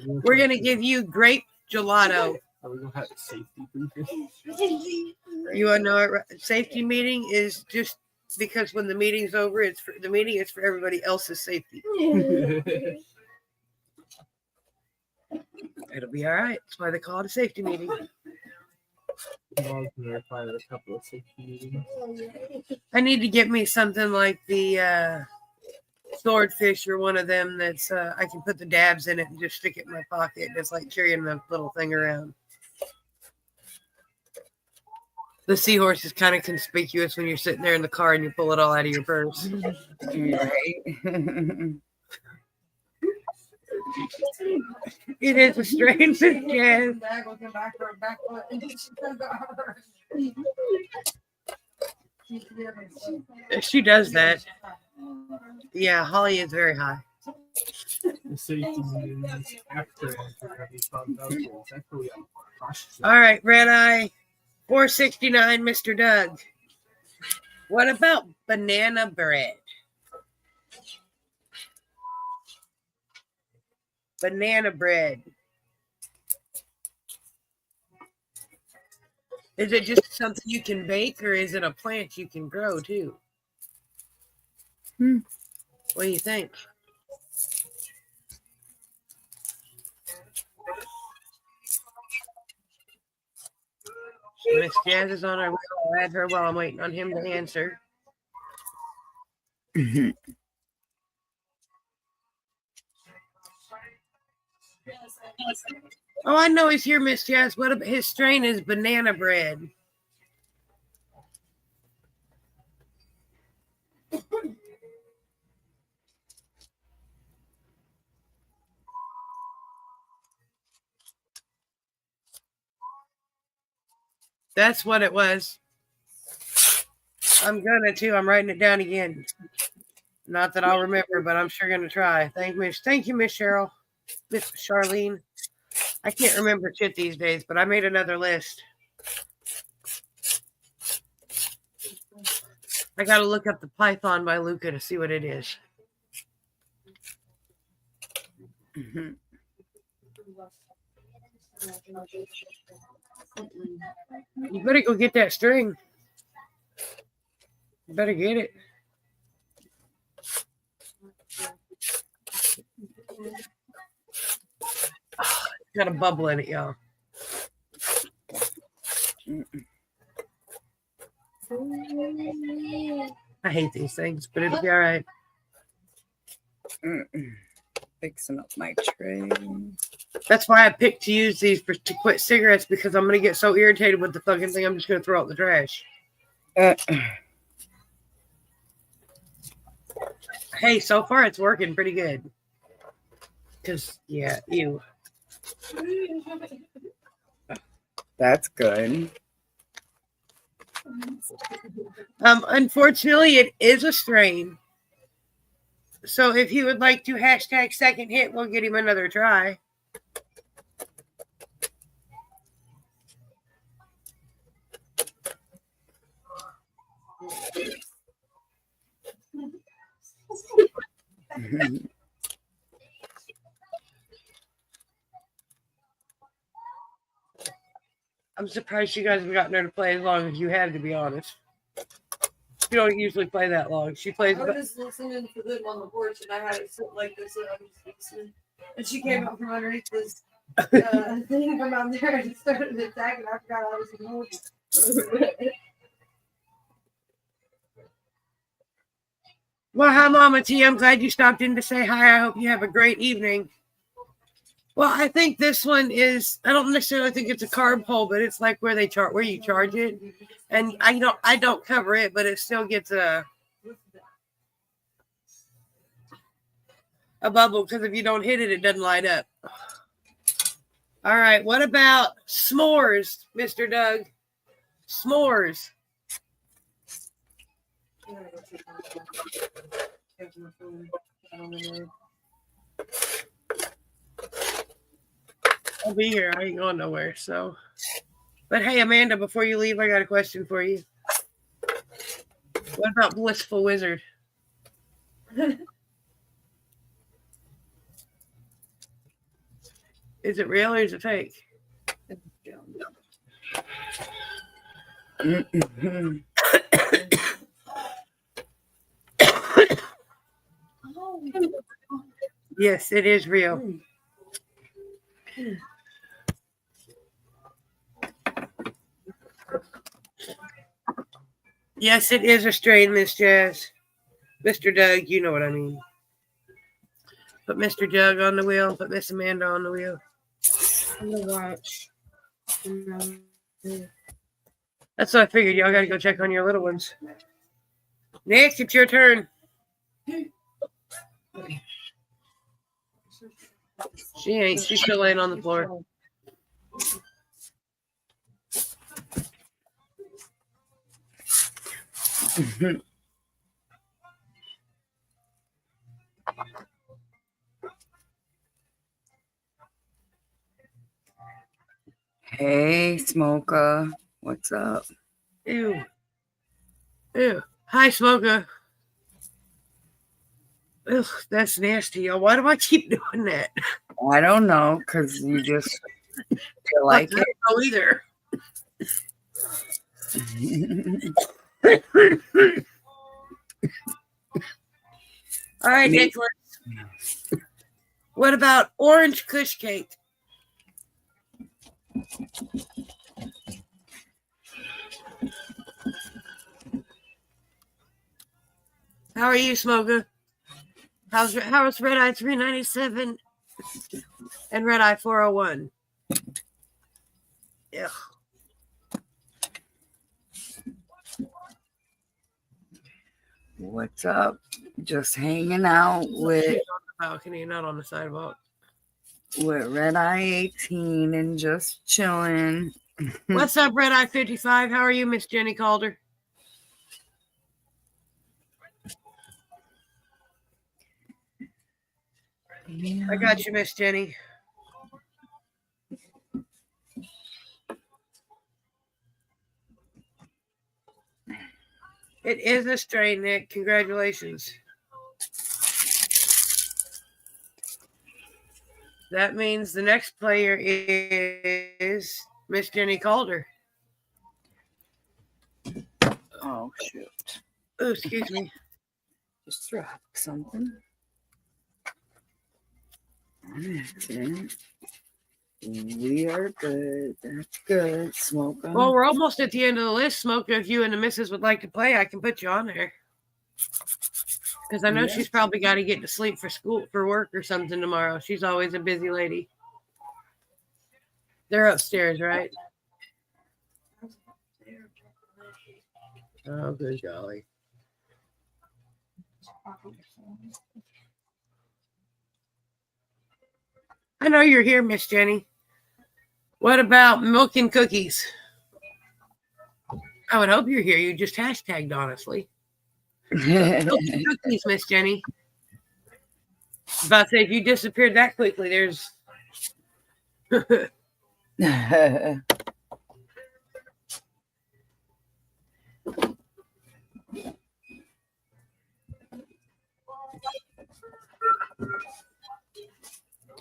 We're going to give you grape gelato. Are we gonna have a safety briefing? You want to know what safety meeting is? Just because when the meeting's over, the meeting is for everybody else's safety. It'll be all right. That's why they call it a safety meeting. I'll verify a couple of safety meetings. I need to get me something like the swordfish or one of them that's I can put the dabs in it and just stick it in my pocket. It's like carrying the little thing around. The seahorse is kind of conspicuous when you're sitting there in the car and you pull it all out of your purse. Right. It is a strange jazz. Bag looking back for her back foot. She does that. Yeah, Holly is very high. The safety meetings after everybody found out. After we got cautious. All right, Red Eye 469, Mr. Doug. What about banana bread? Banana bread. Is it just something you can bake or is it a plant you can grow too? What do you think? Miss Jazz is on our way. I'll add her while I'm waiting on him to answer. Oh, I know he's here, Miss Jazz. What about his strain is banana bread? That's what it was. I'm gonna too. I'm writing it down again. Not that I'll remember, but I'm sure gonna try. Thank you, Miss Cheryl. Miss Charlene. I can't remember shit these days, but I made another list. I gotta look up the Python by Luca to see what it is. You better go get that string. You better get it. Oh, it's got a bubble in it, y'all. I hate these things, but it'll be all right. Fixing up my tray. That's why I picked to use these to quit cigarettes, because I'm going to get so irritated with the fucking thing, I'm just going to throw it in the trash. Hey, so far it's working pretty good. Because, yeah, ew. That's good. Unfortunately, it is a strain. So if he would like to hashtag second hit, we'll get him another try. I'm surprised you guys have gotten her to play as long as you have, to be honest. She don't usually play that long. She plays. I was just listening to them on the porch, and I had it sit like this, and I was just listening. And she came out from underneath this thing from out there and started attacking. I forgot I was ignored. Well, hi, Mama T. I'm glad you stopped in to say hi. I hope you have a great evening. Well, I think this one is. I don't necessarily think it's a carb hole, but it's like where you charge it, and I don't cover it, but it still gets a bubble because if you don't hit it, it doesn't light up. All right, what about s'mores, Mr. Doug? S'mores. I'll be here. I ain't going nowhere. So, but hey, Amanda, before you leave, I got a question for you. What about Blissful Wizard? Is it real or is it fake? Yes, it is real. Yes, it is a strain, Miss Jazz. Mr. Doug, you know what I mean. Put Mr. Doug on the wheel. Put Miss Amanda on the wheel. I'm gonna watch. That's what I figured. Y'all got to go check on your little ones. Next, it's your turn. She ain't. She's still laying on the floor. Hey, Smoker. What's up? Ew. Ew. Hi, Smoker. Ugh, that's nasty, y'all. Why do I keep doing that? I don't know, because you just feel like I don't know either. All right, Nicholas. What about orange kush cake? How are you, Smoker? How's Red Eye 397 and Red Eye 401? Ugh. What's up? Just hanging out with On the balcony, not on the sidewalk. Red Eye 18 and just chilling. What's up, Red Eye 55? How are you, Miss Jenny Calder? Yeah. I got you, Miss Jenny. It is a strain, Nick. Congratulations. That means the next player is Miss Jenny Calder. Oh, shoot. Oh, excuse me. Just dropped something. On accident. We are good. That's good. Smoker. Well, we're almost at the end of the list. Smoker, if you and the missus would like to play, I can put you on there. Because I know she's probably got to get to sleep for work or something tomorrow. She's always a busy lady. They're upstairs, right? Oh, good golly. I know you're here, Miss Jenny. What about milk and cookies? I would hope you're here. You just hashtagged, honestly. Milk and cookies, Miss Jenny. About to say, if you disappeared that quickly, there's...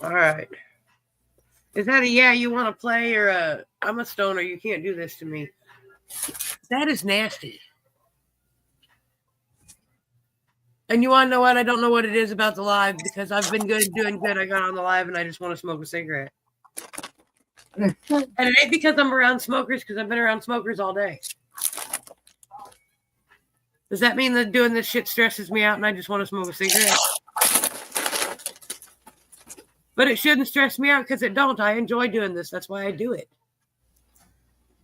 All right. Is that a yeah you want to play or a I'm a stoner, you can't do this to me? That is nasty. And you want to know what? I don't know what it is about the live because I've been doing good. I got on the live and I just want to smoke a cigarette. And it ain't because I'm around smokers because I've been around smokers all day. Does that mean that doing this shit stresses me out and I just want to smoke a cigarette? But it shouldn't stress me out because it don't. I enjoy doing this. That's why I do it.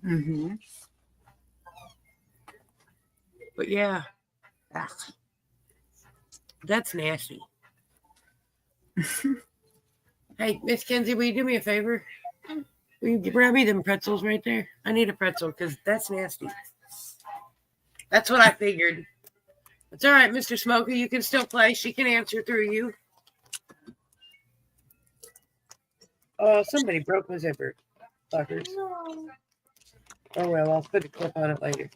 Mm-hmm. But yeah. Ugh. That's nasty. Hey, Miss Kenzie, will you do me a favor? Will you grab me them pretzels right there? I need a pretzel because that's nasty. That's what I figured. It's all right, Mr. Smoker. You can still play. She can answer through you. Oh, somebody broke my zipper. Fuckers. Oh, well, I'll put a clip on it later.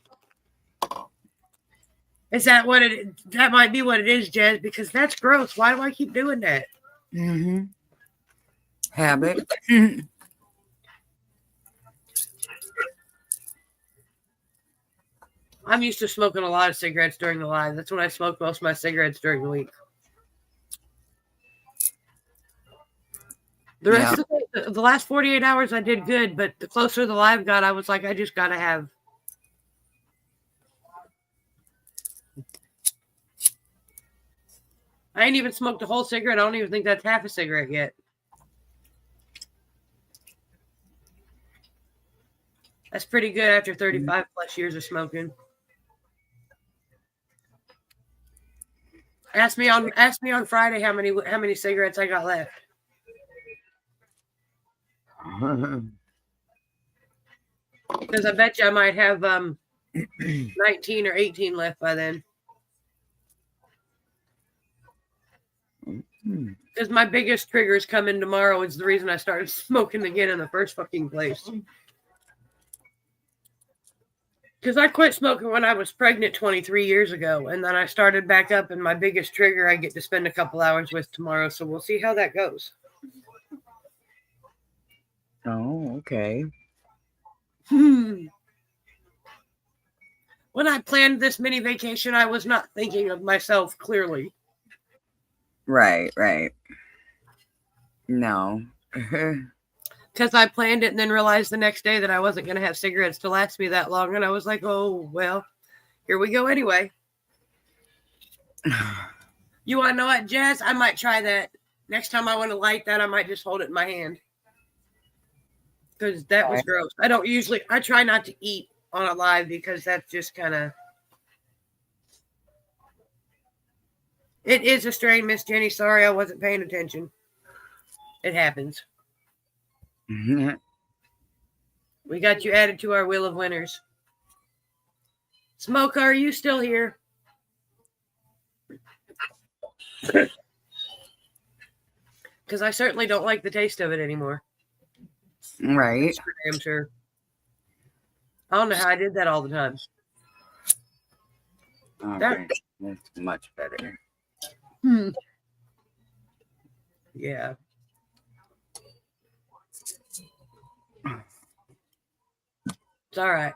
Is that what it is? That might be what it is, Jez, because that's gross. Why do I keep doing that? Mm-hmm. Habit. I'm used to smoking a lot of cigarettes during the live. That's when I smoke most of my cigarettes during the week. The rest of the last 48 hours, I did good, but the closer the live got, I was like, I just got to have. I ain't even smoked a whole cigarette. I don't even think that's half a cigarette yet. That's pretty good after 35 plus years of smoking. Ask me on Friday how many cigarettes I got left. Because I bet you I might have 19 or 18 left by then. Because my biggest triggers coming tomorrow is the reason I started smoking again in the first fucking place. Because I quit smoking when I was pregnant 23 years ago, and then I started back up, and my biggest trigger I get to spend a couple hours with tomorrow, so we'll see how that goes. Oh, okay. When I planned this mini vacation, I was not thinking of myself clearly. Right. No. Because I planned it and then realized the next day that I wasn't going to have cigarettes to last me that long. And I was like, oh, well, here we go anyway. You want to know what, Jazz? I might try that. Next time I want to light that, I might just hold it in my hand. Because that was gross. I try not to eat on a live because that's just kind of. It is a strain, Miss Jenny. Sorry, I wasn't paying attention. It happens. We got you added to our wheel of winners. Smoke, are you still here? Because I certainly don't like the taste of it anymore. Right. That's for damn sure. I don't know how I did that all the time. Okay. That's much better. Yeah. It's all right.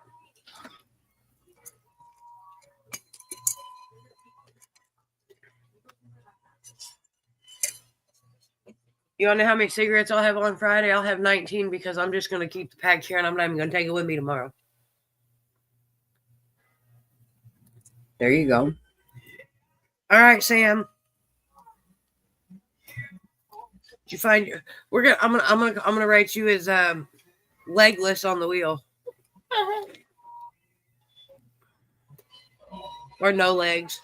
You want to know how many cigarettes I'll have on Friday? I'll have 19 because I'm just going to keep the pack here and I'm not even going to take it with me tomorrow. There you go. All right, Sam. Did you find your? I'm gonna write you as legless on the wheel. Or no legs.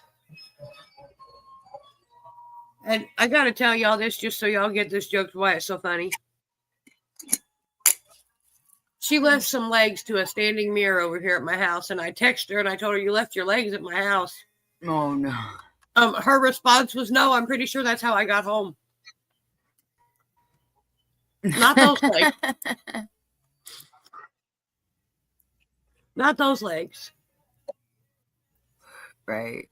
And I gotta tell y'all this just so y'all get this joke why it's so funny. She left some legs to a standing mirror over here at my house, and I texted her and I told her, you left your legs at my house. Oh no. Her response was, no, I'm pretty sure that's how I got home. Not those legs. Not those legs. Right.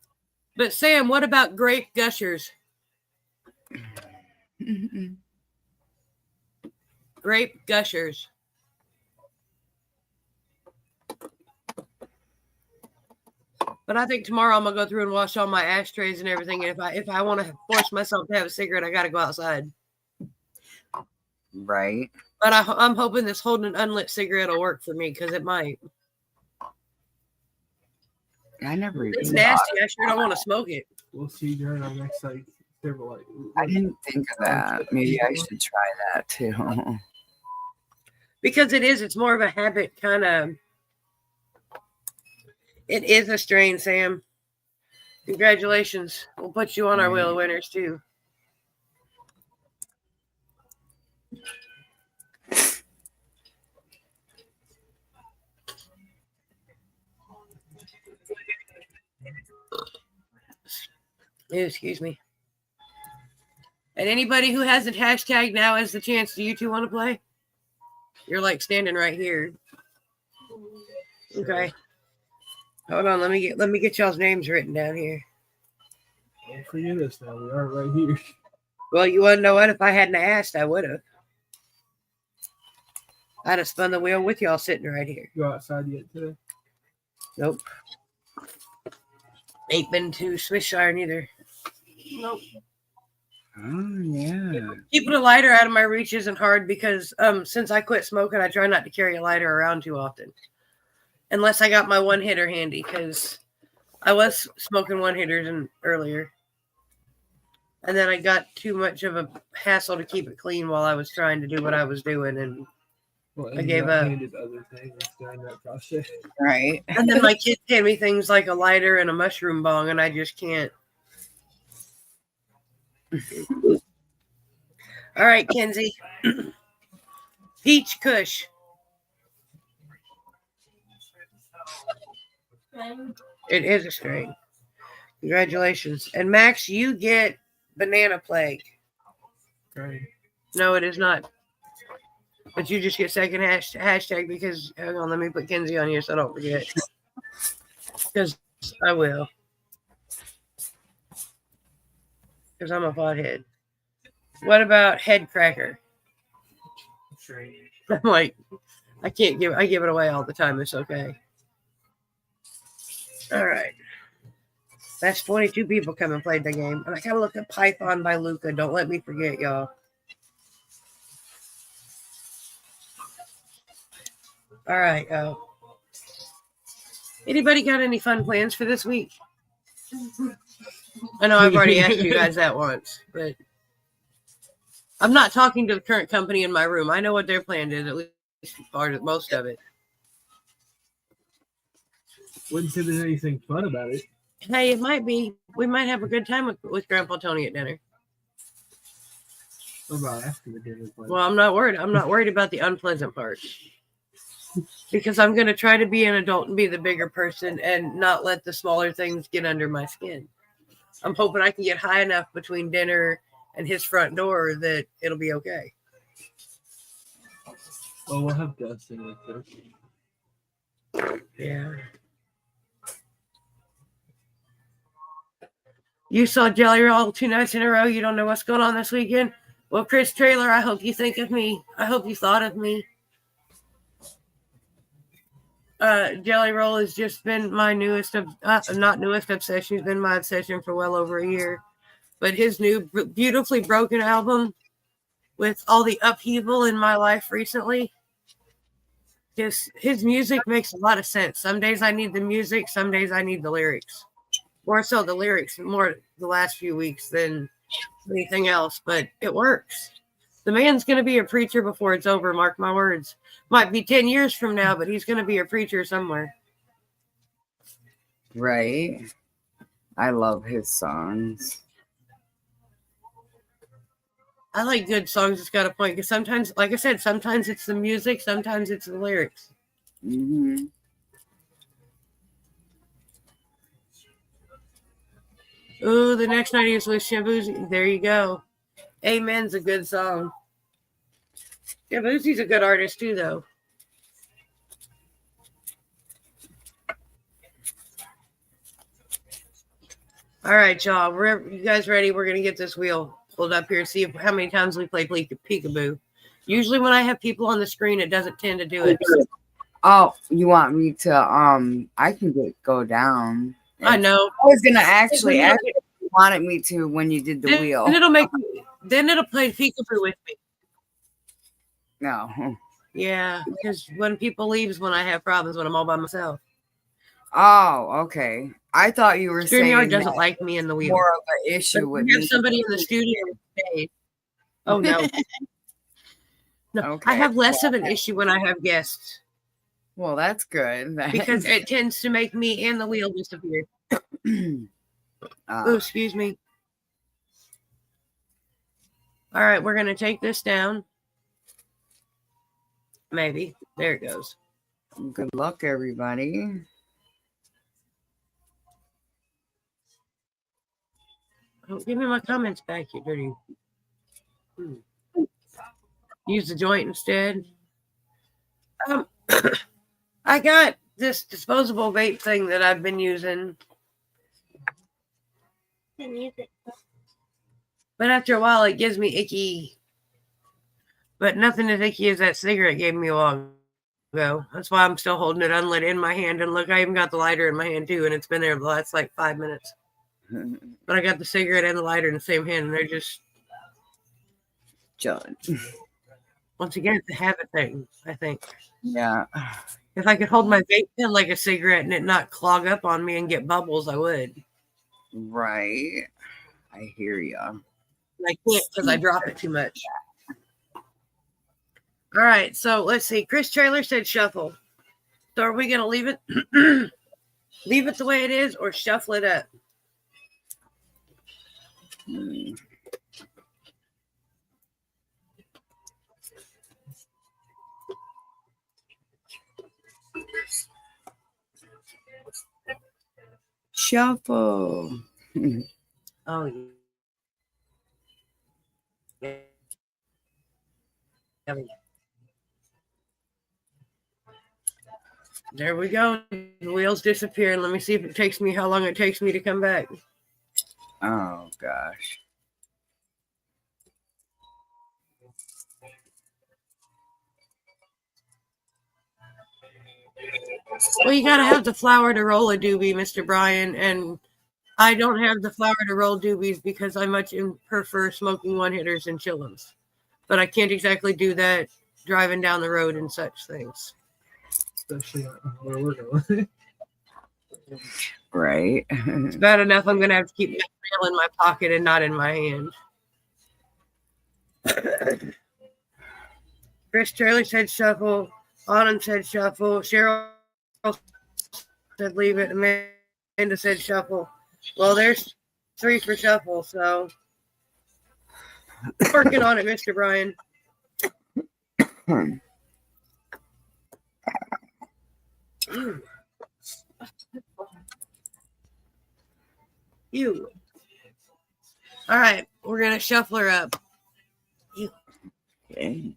But Sam, what about grape gushers? Grape gushers. But I think tomorrow I'm gonna go through and wash all my ashtrays and everything. And if I want to force myself to have a cigarette, I gotta go outside. Right. But I'm hoping this holding an unlit cigarette will work for me because it might. I never even It's thought. nasty. I sure don't want to smoke it. We'll see during our next like several like. I didn't think of that. Maybe I should try that too. Because it's more of a habit kind of. It is a strain, Sam. Congratulations. We'll put you on our wheel of winners too. Excuse me. And anybody who hasn't hashtag now has the chance. Do you two want to play? You're like standing right here. Okay. Hold on. Let me get y'all's names written down here. Don't forget us now. We are right here. Well, you want to know what? If I hadn't asked, I would have. I'd have spun the wheel with y'all sitting right here. Go outside yet today? Nope. Ain't been to Smithshire neither. Nope. Oh yeah. Keeping a lighter out of my reach isn't hard because since I quit smoking, I try not to carry a lighter around too often. Unless I got my one hitter handy, because I was smoking one hitters earlier. And then I got too much of a hassle to keep it clean while I was trying to do what I was doing. And I gave up. Other things during that process. Right. And then my kids hand me things like a lighter and a mushroom bong, and I just can't. All right, Kenzie. Peach Kush. It is a strain. Congratulations. And Max, you get Banana Plague. Right. No, it is not. But you just get second hashtag because, hang on, let me put Kenzie on here so I don't forget. Because I will. Because I'm a pothead. What about Head Cracker? Strange. I'm like, I give it away all the time. It's okay. All right. That's 22 people come and played the game. And I gotta look at Python by Luca. Don't let me forget, y'all. All right. Anybody got any fun plans for this week? I know I've already asked you guys that once, but I'm not talking to the current company in my room. I know what their plan is, at least most of it. Wouldn't say there's anything fun about it. Hey, it might be. We might have a good time with Grandpa Tony at dinner. What about after the dinner? Well, I'm not worried. I'm not worried about the unpleasant part. Because I'm going to try to be an adult and be the bigger person and not let the smaller things get under my skin. I'm hoping I can get high enough between dinner and his front door that it'll be okay. Well, we'll have Dustin with us. Yeah. You saw Jelly Roll 2 nights in a row. You don't know what's going on this weekend? Well, Chris Traylor, I hope you think of me. I hope you thought of me. Jelly Roll has just been my newest, not newest obsession. He's been my obsession for well over a year. But his new Beautifully Broken album, with all the upheaval in my life recently, his music makes a lot of sense. Some days I need the music, some days I need the lyrics. More so the lyrics, more the last few weeks than anything else, but it works. The man's going to be a preacher before it's over, mark my words. Might be 10 years from now, but he's going to be a preacher somewhere. Right. I love his songs. I like good songs that's got a point because sometimes, like I said, sometimes it's the music, sometimes it's the lyrics. Mm-hmm. Oh, the next night is with Shabuzi. There you go. Amen's a good song. Shabuzi's a good artist too, though. All right, y'all. You guys ready? We're gonna get this wheel pulled up here and see how many times we play peekaboo. Usually, when I have people on the screen, it doesn't tend to do it. Oh, you want me to? I can go down. I know. I was gonna actually you wanted me to when you did the wheel. And then it'll play peekaboo with me. No. Yeah, because when people leaves, when I have problems, when I'm all by myself. Oh, okay. I thought you were saying StreamYard doesn't like me in the wheel. more of an issue with we have me. somebody in the studio today. Oh no. No, Okay. I have less of an issue when I have guests Well, that's good. because it tends to make me and the wheel disappear. Oh, excuse me. All right, we're gonna take this down. Maybe. There it goes. Good luck, everybody. Oh, give me my comments back, you dirty. Use the joint instead. I got this disposable vape thing that I've been using. But after a while, it gives me icky. But nothing as icky as that cigarette gave me a while ago. That's why I'm still holding it unlit in my hand. And look, I even got the lighter in my hand too. And it's been there the last like 5 minutes. But I got the cigarette and the lighter in the same hand. And they're just... John. Once again, it's a habit thing, I think. Yeah. If I could hold my vape pen like a cigarette and it not clog up on me and get bubbles, I would. Right. I hear you. I can't because I drop it too much. All right, so let's see. Chris Trailer said shuffle. So are we going to leave it leave it the way it is or shuffle it up? Shuffle. Oh, yeah. There we go. The wheels disappear. Let me see if it takes me how long it takes me to come back. Oh, gosh. Well, you got to have the flour to roll a doobie, Mr. Brian, and I don't have the flour to roll doobies because I much prefer smoking one-hitters and chillums. But I can't exactly do that driving down the road and such things. Especially where we're going. Right. It's bad enough I'm going to have to keep my wheel in my pocket and not in my hand. Chris Trailer said shuffle. Autumn said shuffle. Cheryl said leave it. Amanda said shuffle. Well, there's 3 for shuffle, so working on it, Mr. Brian. You. All right, we're gonna shuffle her up. Okay.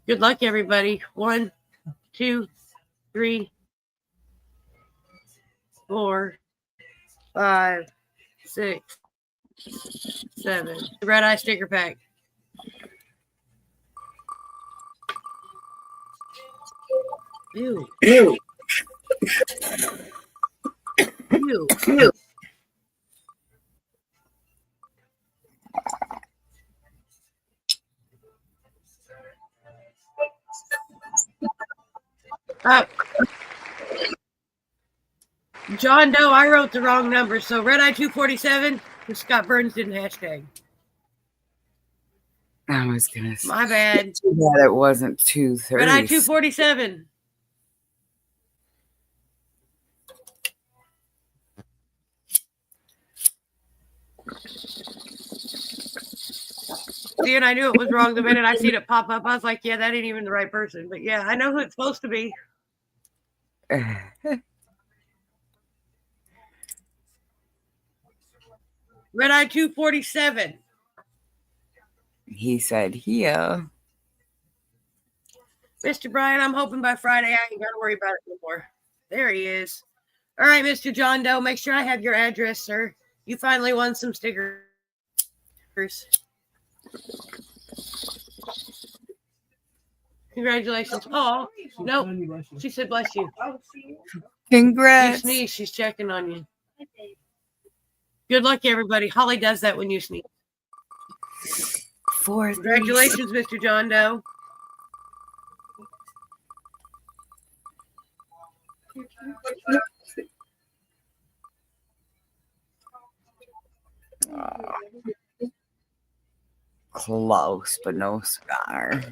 Good luck, everybody. 1, 2, 3, 4, 5, 6, 7. Red eye sticker pack. Ew. Ew. Ew. Ew. John Doe, I wrote the wrong number. So Red Eye 247, because Scott Burns didn't hashtag. I was gonna say. My bad. Too bad it wasn't 2:30. Red Eye 247. See, and I knew it was wrong the minute I seen it pop up. I was like, yeah, that ain't even the right person. But yeah, I know who it's supposed to be. Red Eye 247. He said, Hiya. Mr. Brian, I'm hoping by Friday I ain't got to worry about it no more. There he is. All right, Mr. John Doe, make sure I have your address, sir. You finally won some stickers. Congratulations. Oh, no. She said, bless you. You Congrats. sneeze. She's checking on you. Good luck, everybody. Holly does that when you sneeze. 4 Congratulations, Mr. John Doe. Close, but no cigar.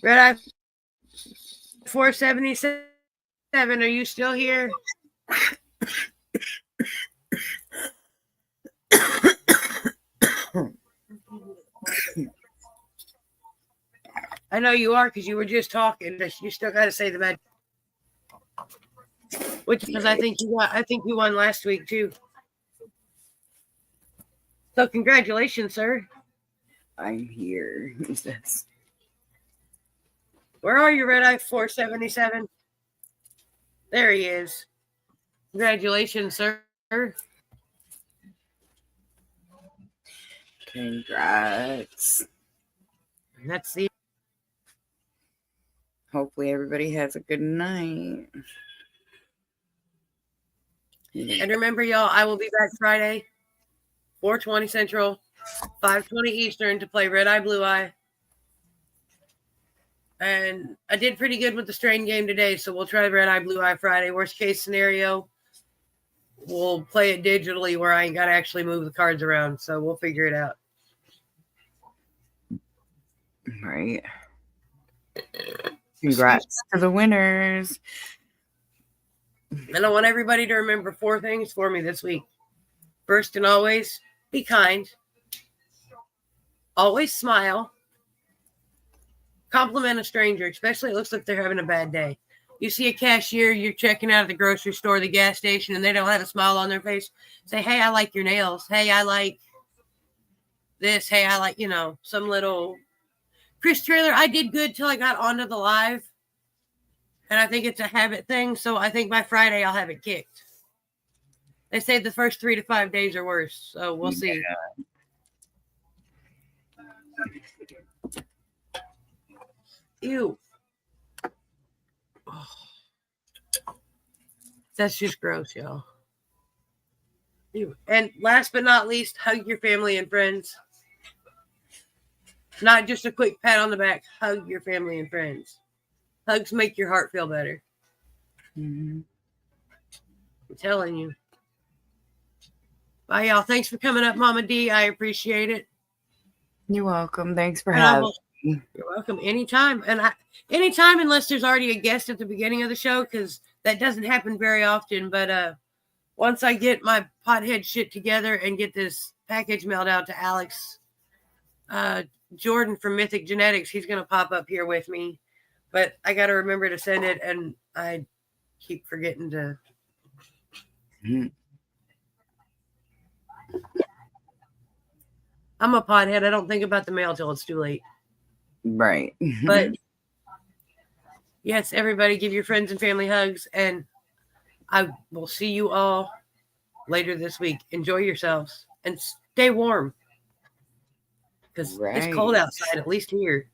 Red Eye 477. Are you still here? I know you are because you were just talking, but you still got to say the bad. Which because I think you won last week too. So congratulations, sir. I'm here. Who's this? Where are you, Red Eye 477? There he is. Congratulations, sir. Congrats. That's the. Hopefully everybody has a good night. And remember, y'all, I will be back Friday, 4:20 Central, 5:20 Eastern to play Red Eye Blue Eye. And I did pretty good with the strain game today, so we'll try Red Eye Blue Eye Friday. Worst case scenario, we'll play it digitally where I ain't got to actually move the cards around. So we'll figure it out. Right. Congrats to the winners. And I want everybody to remember 4 things for me this week. First and always, be kind. Always smile. Compliment a stranger, especially it looks like they're having a bad day. You see a cashier, you're checking out at the grocery store, the gas station, and they don't have a smile on their face. Say, hey, I like your nails. Hey, I like this. Hey, I like, some little Chris Trailer. I did good till I got onto the live. And I think it's a habit thing. So I think by Friday I'll have it kicked. They say the first 3 to 5 days are worse. So we'll see. Ew. Oh. That's just gross, y'all. Ew. And last but not least, hug your family and friends. Not just a quick pat on the back. Hug your family and friends. Hugs make your heart feel better. Mm-hmm. I'm telling you. Bye, y'all. Thanks for coming up, Mama D. I appreciate it. You're welcome. Thanks for having me. You're welcome. Anytime. And anytime unless there's already a guest at the beginning of the show, because that doesn't happen very often. But once I get my pothead shit together and get this package mailed out to Alex, Jordan from Mythic Genetics, he's going to pop up here with me. But I got to remember to send it, and I keep forgetting to. Mm-hmm. I'm a pothead. I don't think about the mail till it's too late. Right. But yes, everybody give your friends and family hugs, and I will see you all later this week. Enjoy yourselves and stay warm because it's cold outside, at least here.